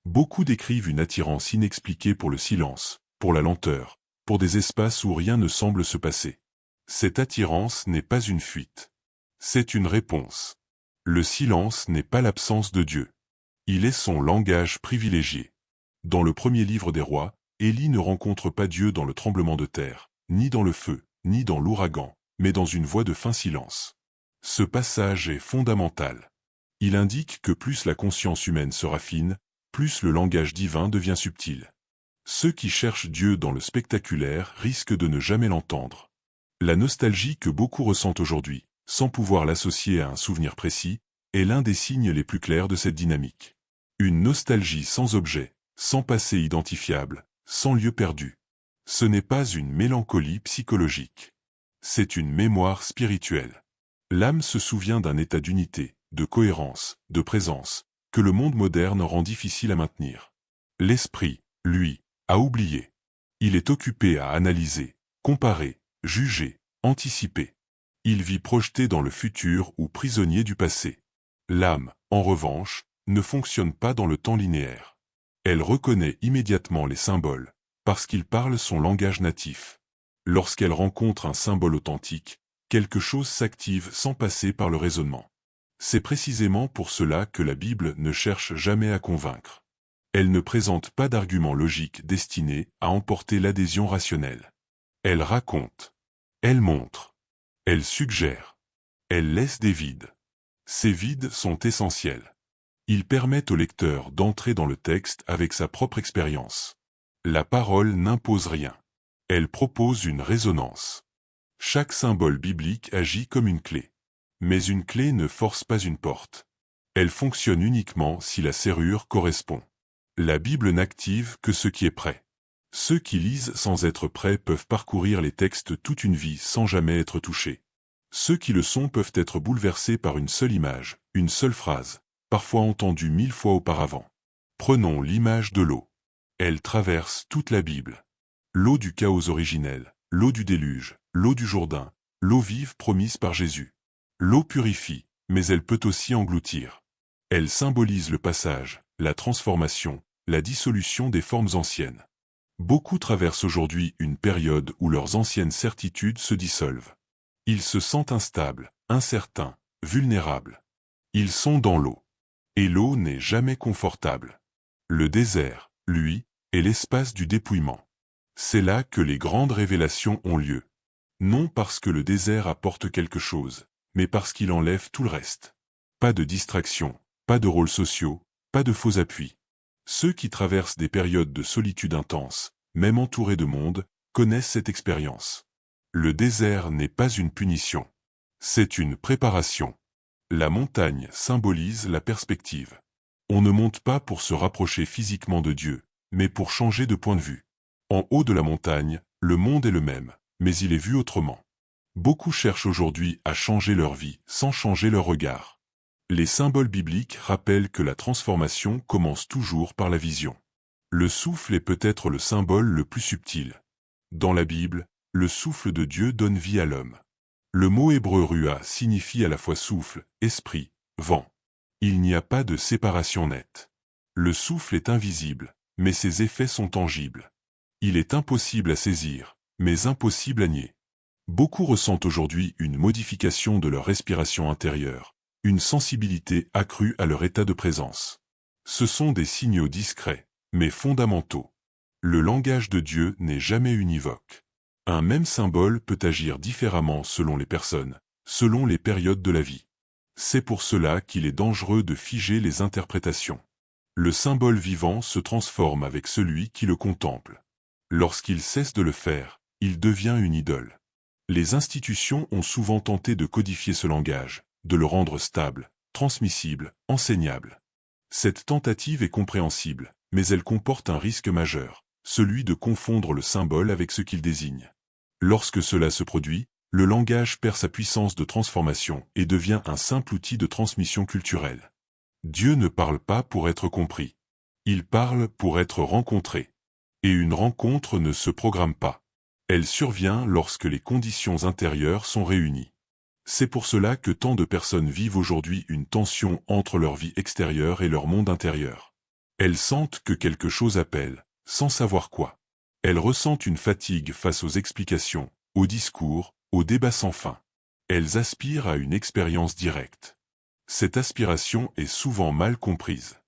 Speaker 1: Beaucoup décrivent une attirance inexpliquée pour le silence, pour la lenteur, pour des espaces où rien ne semble se passer. Cette attirance n'est pas une fuite. C'est une réponse. Le silence n'est pas l'absence de Dieu. Il est son langage privilégié. Dans le premier livre des rois, Élie ne rencontre pas Dieu dans le tremblement de terre, ni dans le feu, ni dans l'ouragan, mais dans une voie de fin silence. Ce passage est fondamental. Il indique que plus la conscience humaine se raffine, plus le langage divin devient subtil. Ceux qui cherchent Dieu dans le spectaculaire risquent de ne jamais l'entendre. La nostalgie que beaucoup ressentent aujourd'hui, sans pouvoir l'associer à un souvenir précis, est l'un des signes les plus clairs de cette dynamique. Une nostalgie sans objet, sans passé identifiable, sans lieu perdu. Ce n'est pas une mélancolie psychologique. C'est une mémoire spirituelle. L'âme se souvient d'un état d'unité, de cohérence, de présence, que le monde moderne rend difficile à maintenir. L'esprit, lui, a oublié. Il est occupé à analyser, comparer, juger, anticiper. Il vit projeté dans le futur ou prisonnier du passé. L'âme, en revanche, ne fonctionne pas dans le temps linéaire. Elle reconnaît immédiatement les symboles, parce qu'ils parlent son langage natif. Lorsqu'elle rencontre un symbole authentique, quelque chose s'active sans passer par le raisonnement. C'est précisément pour cela que la Bible ne cherche jamais à convaincre. Elle ne présente pas d'arguments logiques destinés à emporter l'adhésion rationnelle. Elle raconte. Elle montre. Elle suggère. Elle laisse des vides. Ces vides sont essentiels. Ils permettent au lecteur d'entrer dans le texte avec sa propre expérience. La parole n'impose rien. Elle propose une résonance. Chaque symbole biblique agit comme une clé. Mais une clé ne force pas une porte. Elle fonctionne uniquement si la serrure correspond. La Bible n'active que ce qui est prêt. Ceux qui lisent sans être prêts peuvent parcourir les textes toute une vie sans jamais être touchés. Ceux qui le sont peuvent être bouleversés par une seule image, une seule phrase, parfois entendue 1000 fois auparavant. Prenons l'image de l'eau. Elle traverse toute la Bible. L'eau du chaos originel, l'eau du déluge, l'eau du Jourdain, l'eau vive promise par Jésus. L'eau purifie, mais elle peut aussi engloutir. Elle symbolise le passage, la transformation, la dissolution des formes anciennes. Beaucoup traversent aujourd'hui une période où leurs anciennes certitudes se dissolvent. Ils se sentent instables, incertains, vulnérables. Ils sont dans l'eau. Et l'eau n'est jamais confortable. Le désert, lui, est l'espace du dépouillement. C'est là que les grandes révélations ont lieu. Non parce que le désert apporte quelque chose, mais parce qu'il enlève tout le reste. Pas de distraction, pas de rôles sociaux, pas de faux appuis. Ceux qui traversent des périodes de solitude intense, même entourés de monde, connaissent cette expérience. Le désert n'est pas une punition. C'est une préparation. La montagne symbolise la perspective. On ne monte pas pour se rapprocher physiquement de Dieu, mais pour changer de point de vue. En haut de la montagne, le monde est le même, mais il est vu autrement. Beaucoup cherchent aujourd'hui à changer leur vie sans changer leur regard. Les symboles bibliques rappellent que la transformation commence toujours par la vision. Le souffle est peut-être le symbole le plus subtil. Dans la Bible, le souffle de Dieu donne vie à l'homme. Le mot hébreu ruah signifie à la fois souffle, esprit, vent. Il n'y a pas de séparation nette. Le souffle est invisible, mais ses effets sont tangibles. Il est impossible à saisir, mais impossible à nier. Beaucoup ressentent aujourd'hui une modification de leur respiration intérieure, une sensibilité accrue à leur état de présence. Ce sont des signaux discrets, mais fondamentaux. Le langage de Dieu n'est jamais univoque. Un même symbole peut agir différemment selon les personnes, selon les périodes de la vie. C'est pour cela qu'il est dangereux de figer les interprétations. Le symbole vivant se transforme avec celui qui le contemple. Lorsqu'il cesse de le faire, il devient une idole. Les institutions ont souvent tenté de codifier ce langage, de le rendre stable, transmissible, enseignable. Cette tentative est compréhensible, mais elle comporte un risque majeur, celui de confondre le symbole avec ce qu'il désigne. Lorsque cela se produit, le langage perd sa puissance de transformation et devient un simple outil de transmission culturelle. Dieu ne parle pas pour être compris. Il parle pour être rencontré. Et une rencontre ne se programme pas. Elle survient lorsque les conditions intérieures sont réunies. C'est pour cela que tant de personnes vivent aujourd'hui une tension entre leur vie extérieure et leur monde intérieur. Elles sentent que quelque chose appelle, sans savoir quoi. Elles ressentent une fatigue face aux explications, aux discours, aux débats sans fin. Elles aspirent à une expérience directe. Cette aspiration est souvent mal comprise.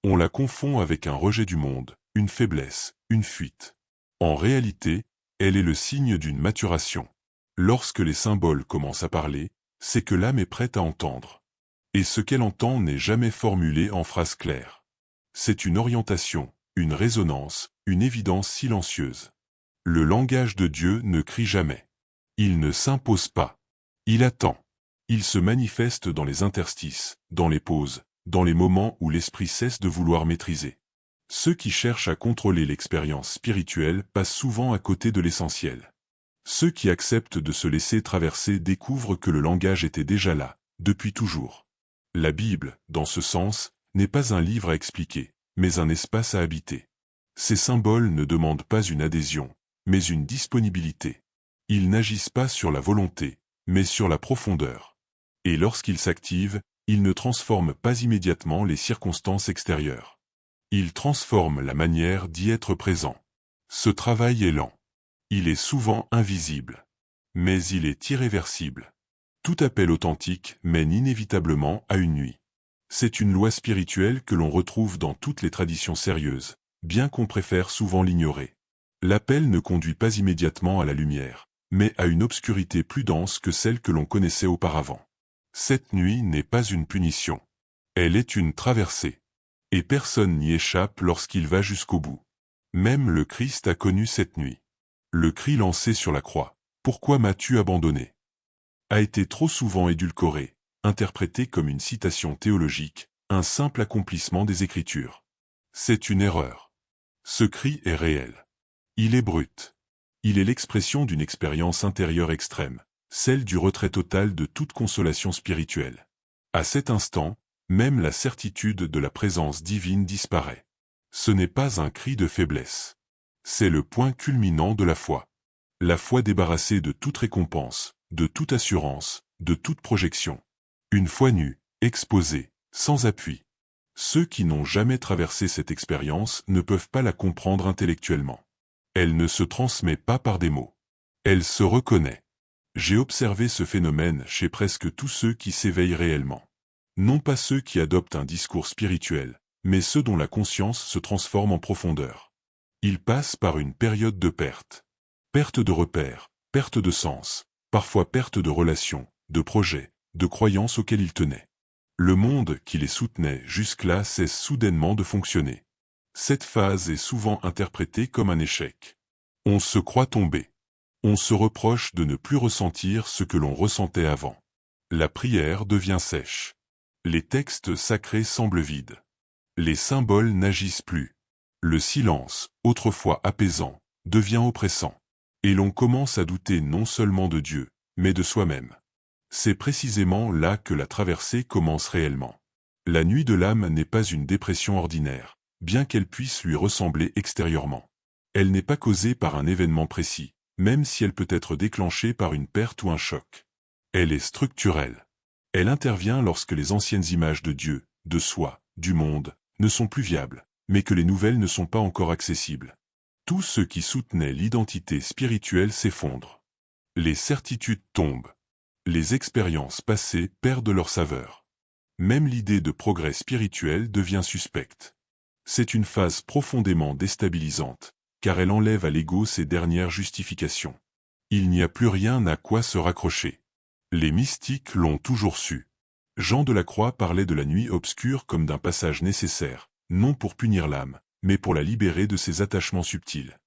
Speaker 1: On la confond avec un rejet du monde, une faiblesse, une fuite. En réalité, elle est le signe d'une maturation. Lorsque les symboles commencent à parler, c'est que l'âme est prête à entendre. Et ce qu'elle entend n'est jamais formulé en phrases claires. C'est une orientation, une résonance, une évidence silencieuse. Le langage de Dieu ne crie jamais. Il ne s'impose pas. Il attend. Il se manifeste dans les interstices, dans les pauses, dans les moments où l'esprit cesse de vouloir maîtriser. Ceux qui cherchent à contrôler l'expérience spirituelle passent souvent à côté de l'essentiel. Ceux qui acceptent de se laisser traverser découvrent que le langage était déjà là, depuis toujours. La Bible, dans ce sens, n'est pas un livre à expliquer, mais un espace à habiter. Ces symboles ne demandent pas une adhésion, mais une disponibilité. Ils n'agissent pas sur la volonté, mais sur la profondeur. Et lorsqu'il s'active, il ne transforme pas immédiatement les circonstances extérieures. Il transforme la manière d'y être présent. Ce travail est lent. Il est souvent invisible. Mais il est irréversible. Tout appel authentique mène inévitablement à une nuit. C'est une loi spirituelle que l'on retrouve dans toutes les traditions sérieuses, bien qu'on préfère souvent l'ignorer. L'appel ne conduit pas immédiatement à la lumière, mais à une obscurité plus dense que celle que l'on connaissait auparavant. Cette nuit n'est pas une punition. Elle est une traversée. Et personne n'y échappe lorsqu'il va jusqu'au bout. Même le Christ a connu cette nuit. Le cri lancé sur la croix, « Pourquoi m'as-tu abandonné ?» a été trop souvent édulcoré, interprété comme une citation théologique, un simple accomplissement des Écritures. C'est une erreur. Ce cri est réel. Il est brut. Il est l'expression d'une expérience intérieure extrême, celle du retrait total de toute consolation spirituelle. À cet instant, même la certitude de la présence divine disparaît. Ce n'est pas un cri de faiblesse. C'est le point culminant de la foi. La foi débarrassée de toute récompense, de toute assurance, de toute projection. Une foi nue, exposée, sans appui. Ceux qui n'ont jamais traversé cette expérience ne peuvent pas la comprendre intellectuellement. Elle ne se transmet pas par des mots. Elle se reconnaît. J'ai observé ce phénomène chez presque tous ceux qui s'éveillent réellement. Non pas ceux qui adoptent un discours spirituel, mais ceux dont la conscience se transforme en profondeur. Ils passent par une période de perte. Perte de repères, perte de sens, parfois perte de relations, de projets, de croyances auxquelles ils tenaient. Le monde qui les soutenait jusque-là cesse soudainement de fonctionner. Cette phase est souvent interprétée comme un échec. On se croit tombé. On se reproche de ne plus ressentir ce que l'on ressentait avant. La prière devient sèche. Les textes sacrés semblent vides. Les symboles n'agissent plus. Le silence, autrefois apaisant, devient oppressant. Et l'on commence à douter non seulement de Dieu, mais de soi-même. C'est précisément là que la traversée commence réellement. La nuit de l'âme n'est pas une dépression ordinaire, bien qu'elle puisse lui ressembler extérieurement. Elle n'est pas causée par un événement précis, même si elle peut être déclenchée par une perte ou un choc. Elle est structurelle. Elle intervient lorsque les anciennes images de Dieu, de soi, du monde, ne sont plus viables, mais que les nouvelles ne sont pas encore accessibles. Tout ce qui soutenait l'identité spirituelle s'effondre. Les certitudes tombent. Les expériences passées perdent leur saveur. Même l'idée de progrès spirituel devient suspecte. C'est une phase profondément déstabilisante, car elle enlève à l'ego ses dernières justifications. Il n'y a plus rien à quoi se raccrocher. Les mystiques l'ont toujours su. Jean de la Croix parlait de la nuit obscure comme d'un passage nécessaire, non pour punir l'âme, mais pour la libérer de ses attachements subtils.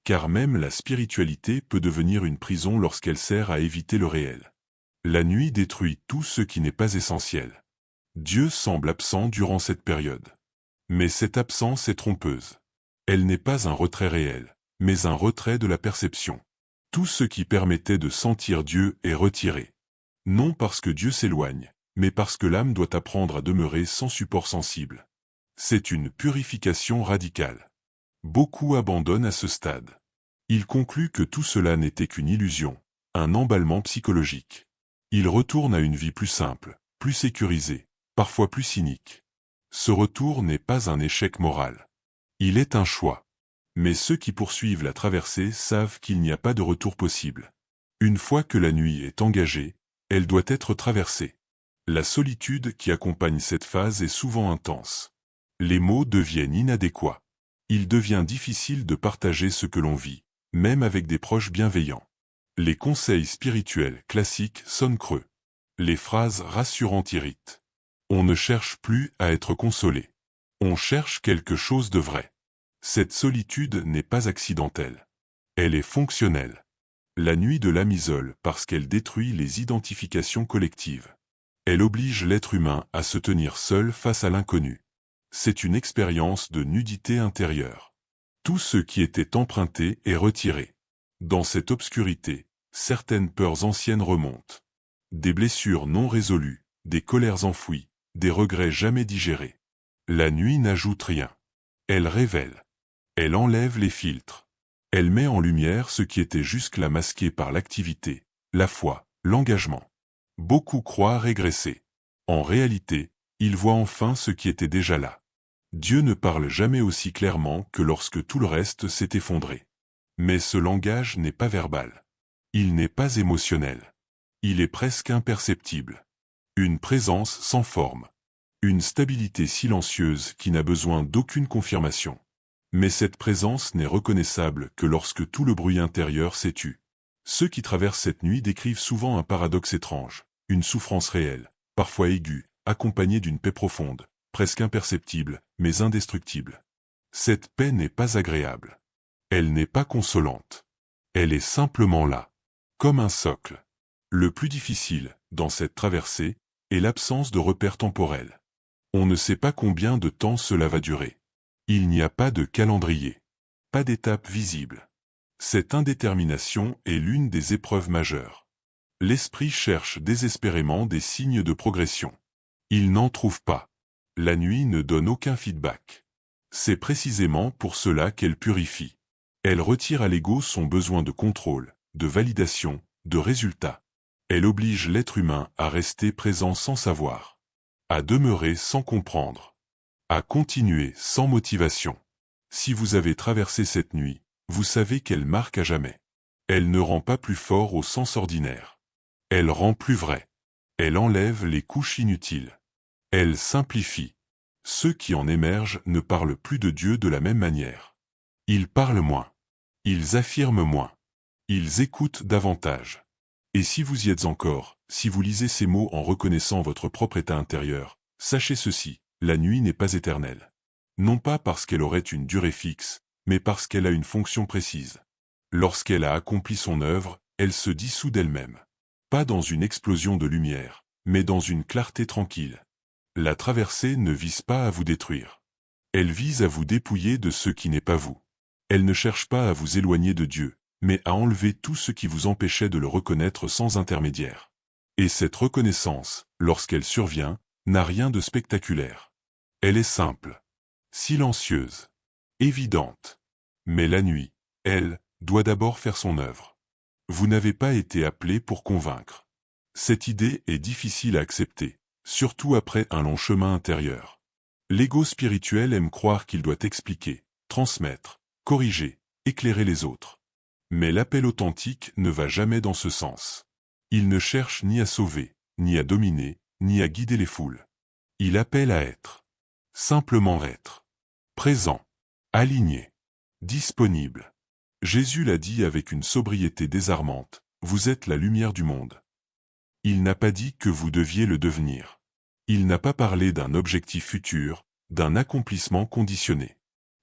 Speaker 1: Car même la spiritualité peut devenir une prison lorsqu'elle sert à éviter le réel. La nuit détruit tout ce qui n'est pas essentiel. Dieu semble absent durant cette période. Mais cette absence est trompeuse. Elle n'est pas un retrait réel, mais un retrait de la perception. Tout ce qui permettait de sentir Dieu est retiré. Non parce que Dieu s'éloigne, mais parce que l'âme doit apprendre à demeurer sans support sensible. C'est une purification radicale. Beaucoup abandonnent à ce stade. Ils concluent que tout cela n'était qu'une illusion, un emballement psychologique. Ils retournent à une vie plus simple, plus sécurisée, parfois plus cynique. Ce retour n'est pas un échec moral. Il est un choix. Mais ceux qui poursuivent la traversée savent qu'il n'y a pas de retour possible. Une fois que la nuit est engagée, elle doit être traversée. La solitude qui accompagne cette phase est souvent intense. Les mots deviennent inadéquats. Il devient difficile de partager ce que l'on vit, même avec des proches bienveillants. Les conseils spirituels classiques sonnent creux. Les phrases rassurantes irritent. On ne cherche plus à être consolé. On cherche quelque chose de vrai. Cette solitude n'est pas accidentelle. Elle est fonctionnelle. La nuit de l'âme isole parce qu'elle détruit les identifications collectives. Elle oblige l'être humain à se tenir seul face à l'inconnu. C'est une expérience de nudité intérieure. Tout ce qui était emprunté est retiré. Dans cette obscurité, certaines peurs anciennes remontent. Des blessures non résolues, des colères enfouies, des regrets jamais digérés. La nuit n'ajoute rien. Elle révèle. Elle enlève les filtres. Elle met en lumière ce qui était jusque-là masqué par l'activité, la foi, L'engagement. Beaucoup croient régresser. En réalité, ils voient enfin ce qui était déjà là. Dieu ne parle jamais aussi clairement que lorsque tout le reste s'est effondré. Mais ce langage n'est pas verbal. Il n'est pas émotionnel. Il est presque imperceptible. Une présence sans forme. Une stabilité silencieuse qui n'a besoin d'aucune confirmation. Mais cette présence n'est reconnaissable que lorsque tout le bruit intérieur s'est tu. Ceux qui traversent cette nuit décrivent souvent un paradoxe étrange, une souffrance réelle, parfois aiguë, accompagnée d'une paix profonde, presque imperceptible, mais indestructible. Cette paix n'est pas agréable. Elle n'est pas consolante. Elle est simplement là, comme un socle. Le plus difficile, dans cette traversée, est l'absence de repères temporels. On ne sait pas combien de temps cela va durer. Il n'y a pas de calendrier. Pas d'étape visible. Cette indétermination est l'une des épreuves majeures. L'esprit cherche désespérément des signes de progression. Il n'en trouve pas. La nuit ne donne aucun feedback. C'est précisément pour cela qu'elle purifie. Elle retire à l'ego son besoin de contrôle, de validation, de résultat. Elle oblige l'être humain à rester présent sans savoir, à demeurer sans comprendre, à continuer sans motivation. Si vous avez traversé cette nuit, vous savez qu'elle marque à jamais. Elle ne rend pas plus fort au sens ordinaire. Elle rend plus vrai. Elle enlève les couches inutiles. Elle simplifie. Ceux qui en émergent ne parlent plus de Dieu de la même manière. Ils parlent moins. Ils affirment moins. Ils écoutent davantage. Et si vous y êtes encore, si vous lisez ces mots en reconnaissant votre propre état intérieur, sachez ceci, la nuit n'est pas éternelle. Non pas parce qu'elle aurait une durée fixe, mais parce qu'elle a une fonction précise. Lorsqu'elle a accompli son œuvre, elle se dissout d'elle-même. Pas dans une explosion de lumière, mais dans une clarté tranquille. La traversée ne vise pas à vous détruire. Elle vise à vous dépouiller de ce qui n'est pas vous. Elle ne cherche pas à vous éloigner de Dieu, mais à enlever tout ce qui vous empêchait de le reconnaître sans intermédiaire. Et cette reconnaissance, lorsqu'elle survient, n'a rien de spectaculaire. Elle est simple, silencieuse, évidente. Mais la nuit, elle, doit d'abord faire son œuvre. Vous n'avez pas été appelé pour convaincre. Cette idée est difficile à accepter, surtout après un long chemin intérieur. L'ego spirituel aime croire qu'il doit expliquer, transmettre, corriger, éclairer les autres. Mais l'appel authentique ne va jamais dans ce sens. Il ne cherche ni à sauver, ni à dominer, ni à guider les foules. Il appelle à être. Simplement être. Présent. Aligné. Disponible. Jésus l'a dit avec une sobriété désarmante, vous êtes la lumière du monde. Il n'a pas dit que vous deviez le devenir. Il n'a pas parlé d'un objectif futur, d'un accomplissement conditionné.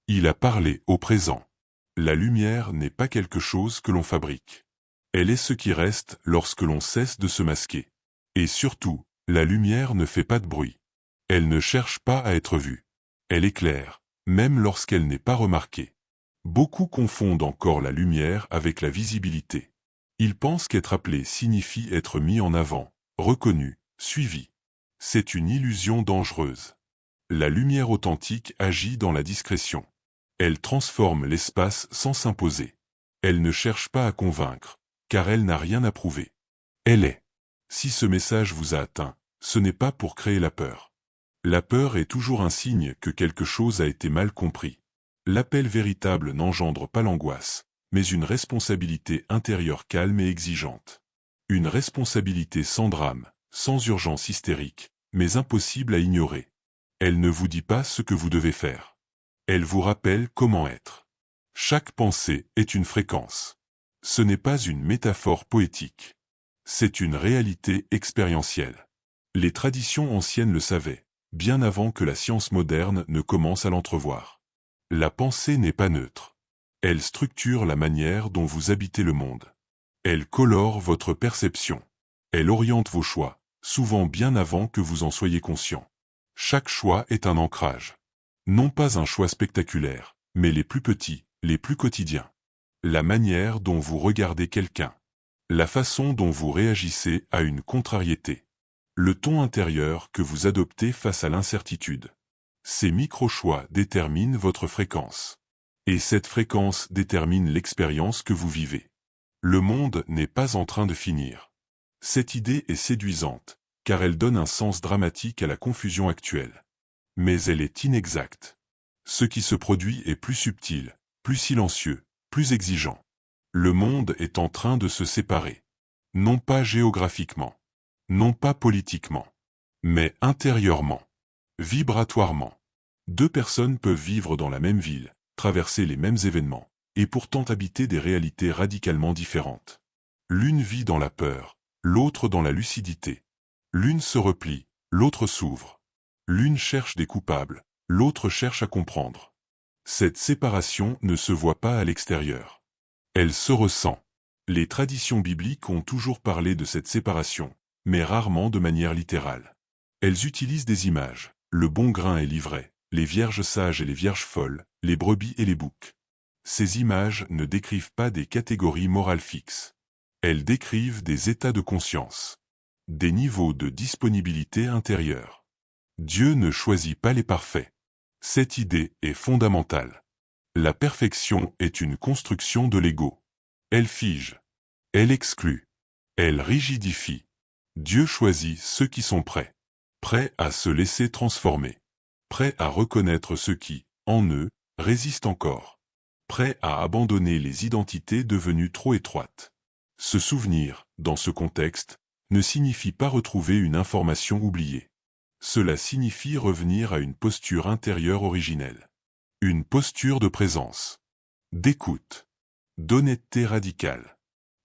Speaker 1: Il a parlé au présent. La lumière n'est pas quelque chose que l'on fabrique. Elle est ce qui reste lorsque l'on cesse de se masquer. Et surtout, la lumière ne fait pas de bruit. Elle ne cherche pas à être vue. Elle éclaire, même lorsqu'elle n'est pas remarquée. Beaucoup confondent encore la lumière avec la visibilité. Ils pensent qu'être appelé signifie être mis en avant, reconnu, suivi. C'est une illusion dangereuse. La lumière authentique agit dans la discrétion. Elle transforme l'espace sans s'imposer. Elle ne cherche pas à convaincre, car elle n'a rien à prouver. Elle est. Si ce message vous a atteint, ce n'est pas pour créer la peur. La peur est toujours un signe que quelque chose a été mal compris. L'appel véritable n'engendre pas l'angoisse, mais une responsabilité intérieure calme et exigeante. Une responsabilité sans drame, sans urgence hystérique, mais impossible à ignorer. Elle ne vous dit pas ce que vous devez faire. Elle vous rappelle comment être. Chaque pensée est une fréquence. Ce n'est pas une métaphore poétique. C'est une réalité expérientielle. Les traditions anciennes le savaient, bien avant que la science moderne ne commence à l'entrevoir. La pensée n'est pas neutre. Elle structure la manière dont vous habitez le monde. Elle colore votre perception. Elle oriente vos choix, souvent bien avant que vous en soyez conscient. Chaque choix est un ancrage. Non pas un choix spectaculaire, mais les plus petits, les plus quotidiens. La manière dont vous regardez quelqu'un. La façon dont vous réagissez à une contrariété. Le ton intérieur que vous adoptez face à l'incertitude. Ces micro-choix déterminent votre fréquence. Et cette fréquence détermine l'expérience que vous vivez. Le monde n'est pas en train de finir. Cette idée est séduisante, car elle donne un sens dramatique à la confusion actuelle. Mais elle est inexacte. Ce qui se produit est plus subtil, plus silencieux, plus exigeant. Le monde est en train de se séparer. Non pas géographiquement, non pas politiquement, mais intérieurement, vibratoirement. Deux personnes peuvent vivre dans la même ville, traverser les mêmes événements, et pourtant habiter des réalités radicalement différentes. L'une vit dans la peur, l'autre dans la lucidité. L'une se replie, l'autre s'ouvre. L'une cherche des coupables, l'autre cherche à comprendre. Cette séparation ne se voit pas à l'extérieur. Elle se ressent. Les traditions bibliques ont toujours parlé de cette séparation, mais rarement de manière littérale. Elles utilisent des images, le bon grain et l'ivraie, les vierges sages et les vierges folles, les brebis et les boucs. Ces images ne décrivent pas des catégories morales fixes. Elles décrivent des états de conscience, des niveaux de disponibilité intérieure. Dieu ne choisit pas les parfaits. Cette idée est fondamentale. La perfection est une construction de l'ego. Elle fige. Elle exclut. Elle rigidifie. Dieu choisit ceux qui sont prêts à se laisser transformer, prêts à reconnaître ceux qui, en eux, résistent encore, prêts à abandonner les identités devenues trop étroites. Se souvenir, dans ce contexte, ne signifie pas retrouver une information oubliée. Cela signifie revenir à une posture intérieure originelle. Une posture de présence, d'écoute, d'honnêteté radicale.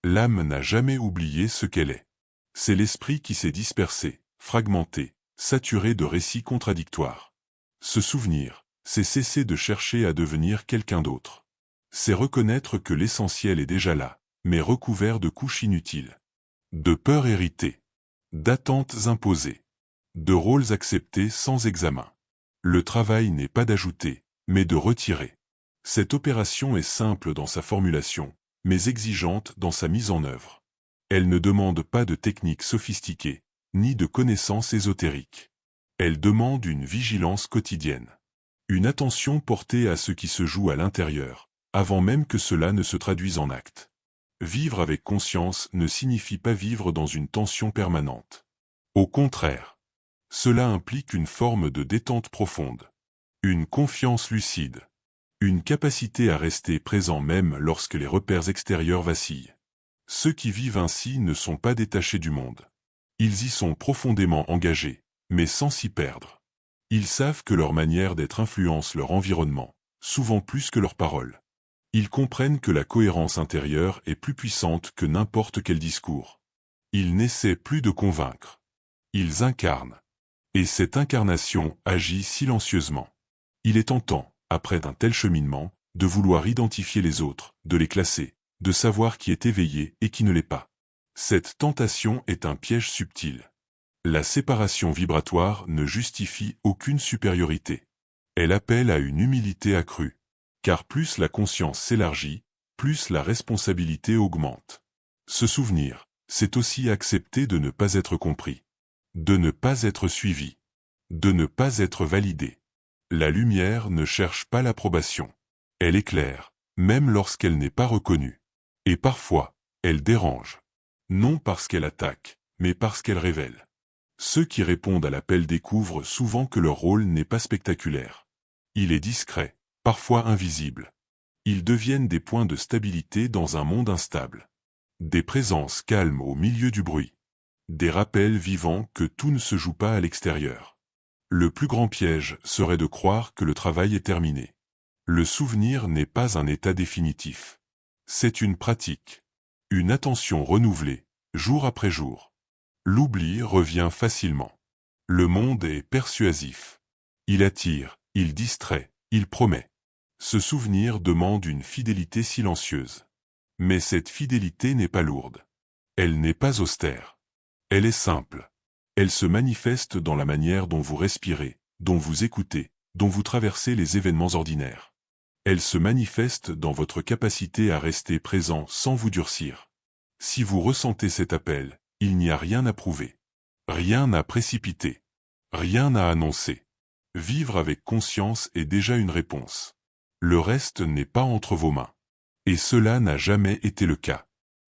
Speaker 1: L'âme n'a jamais oublié ce qu'elle est. C'est l'esprit qui s'est dispersé, fragmenté, saturé de récits contradictoires. Se souvenir, c'est cesser de chercher à devenir quelqu'un d'autre. C'est reconnaître que l'essentiel est déjà là, mais recouvert de couches inutiles. De peurs héritées, d'attentes imposées, de rôles acceptés sans examen. Le travail n'est pas d'ajouter, mais de retirer. Cette opération est simple dans sa formulation, mais exigeante dans sa mise en œuvre. Elle ne demande pas de techniques sophistiquées, ni de connaissances ésotériques. Elle demande une vigilance quotidienne. Une attention portée à ce qui se joue à l'intérieur, avant même que cela ne se traduise en actes. Vivre avec conscience ne signifie pas vivre dans une tension permanente. Au contraire, cela implique une forme de détente profonde, une confiance lucide, une capacité à rester présent même lorsque les repères extérieurs vacillent. Ceux qui vivent ainsi ne sont pas détachés du monde. Ils y sont profondément engagés, mais sans s'y perdre. Ils savent que leur manière d'être influence leur environnement, souvent plus que leurs paroles. Ils comprennent que la cohérence intérieure est plus puissante que n'importe quel discours. Ils n'essaient plus de convaincre. Ils incarnent. Et cette incarnation agit silencieusement. Il est tentant, après d'un tel cheminement, de vouloir identifier les autres, de les classer, de savoir qui est éveillé et qui ne l'est pas. Cette tentation est un piège subtil. La séparation vibratoire ne justifie aucune supériorité. Elle appelle à une humilité accrue. Car plus la conscience s'élargit, plus la responsabilité augmente. Se souvenir, c'est aussi accepter de ne pas être compris, de ne pas être suivi, de ne pas être validé. La lumière ne cherche pas l'approbation. Elle éclaire, même lorsqu'elle n'est pas reconnue. Et parfois, elle dérange. Non parce qu'elle attaque, mais parce qu'elle révèle. Ceux qui répondent à l'appel découvrent souvent que leur rôle n'est pas spectaculaire. Il est discret, parfois invisible. Ils deviennent des points de stabilité dans un monde instable. Des présences calmes au milieu du bruit. Des rappels vivants que tout ne se joue pas à l'extérieur. Le plus grand piège serait de croire que le travail est terminé. Le souvenir n'est pas un état définitif. C'est une pratique. Une attention renouvelée, jour après jour. L'oubli revient facilement. Le monde est persuasif. Il attire, il distrait, il promet. Ce souvenir demande une fidélité silencieuse. Mais cette fidélité n'est pas lourde. Elle n'est pas austère. Elle est simple. Elle se manifeste dans la manière dont vous respirez, dont vous écoutez, dont vous traversez les événements ordinaires. Elle se manifeste dans votre capacité à rester présent sans vous durcir. Si vous ressentez cet appel, il n'y a rien à prouver. Rien à précipiter. Rien à annoncer. Vivre avec conscience est déjà une réponse. Le reste n'est pas entre vos mains. Et cela n'a jamais été le cas.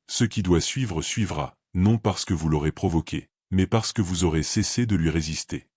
Speaker 1: Ce qui doit suivre suivra, non parce que vous l'aurez provoqué, mais parce que vous aurez cessé de lui résister.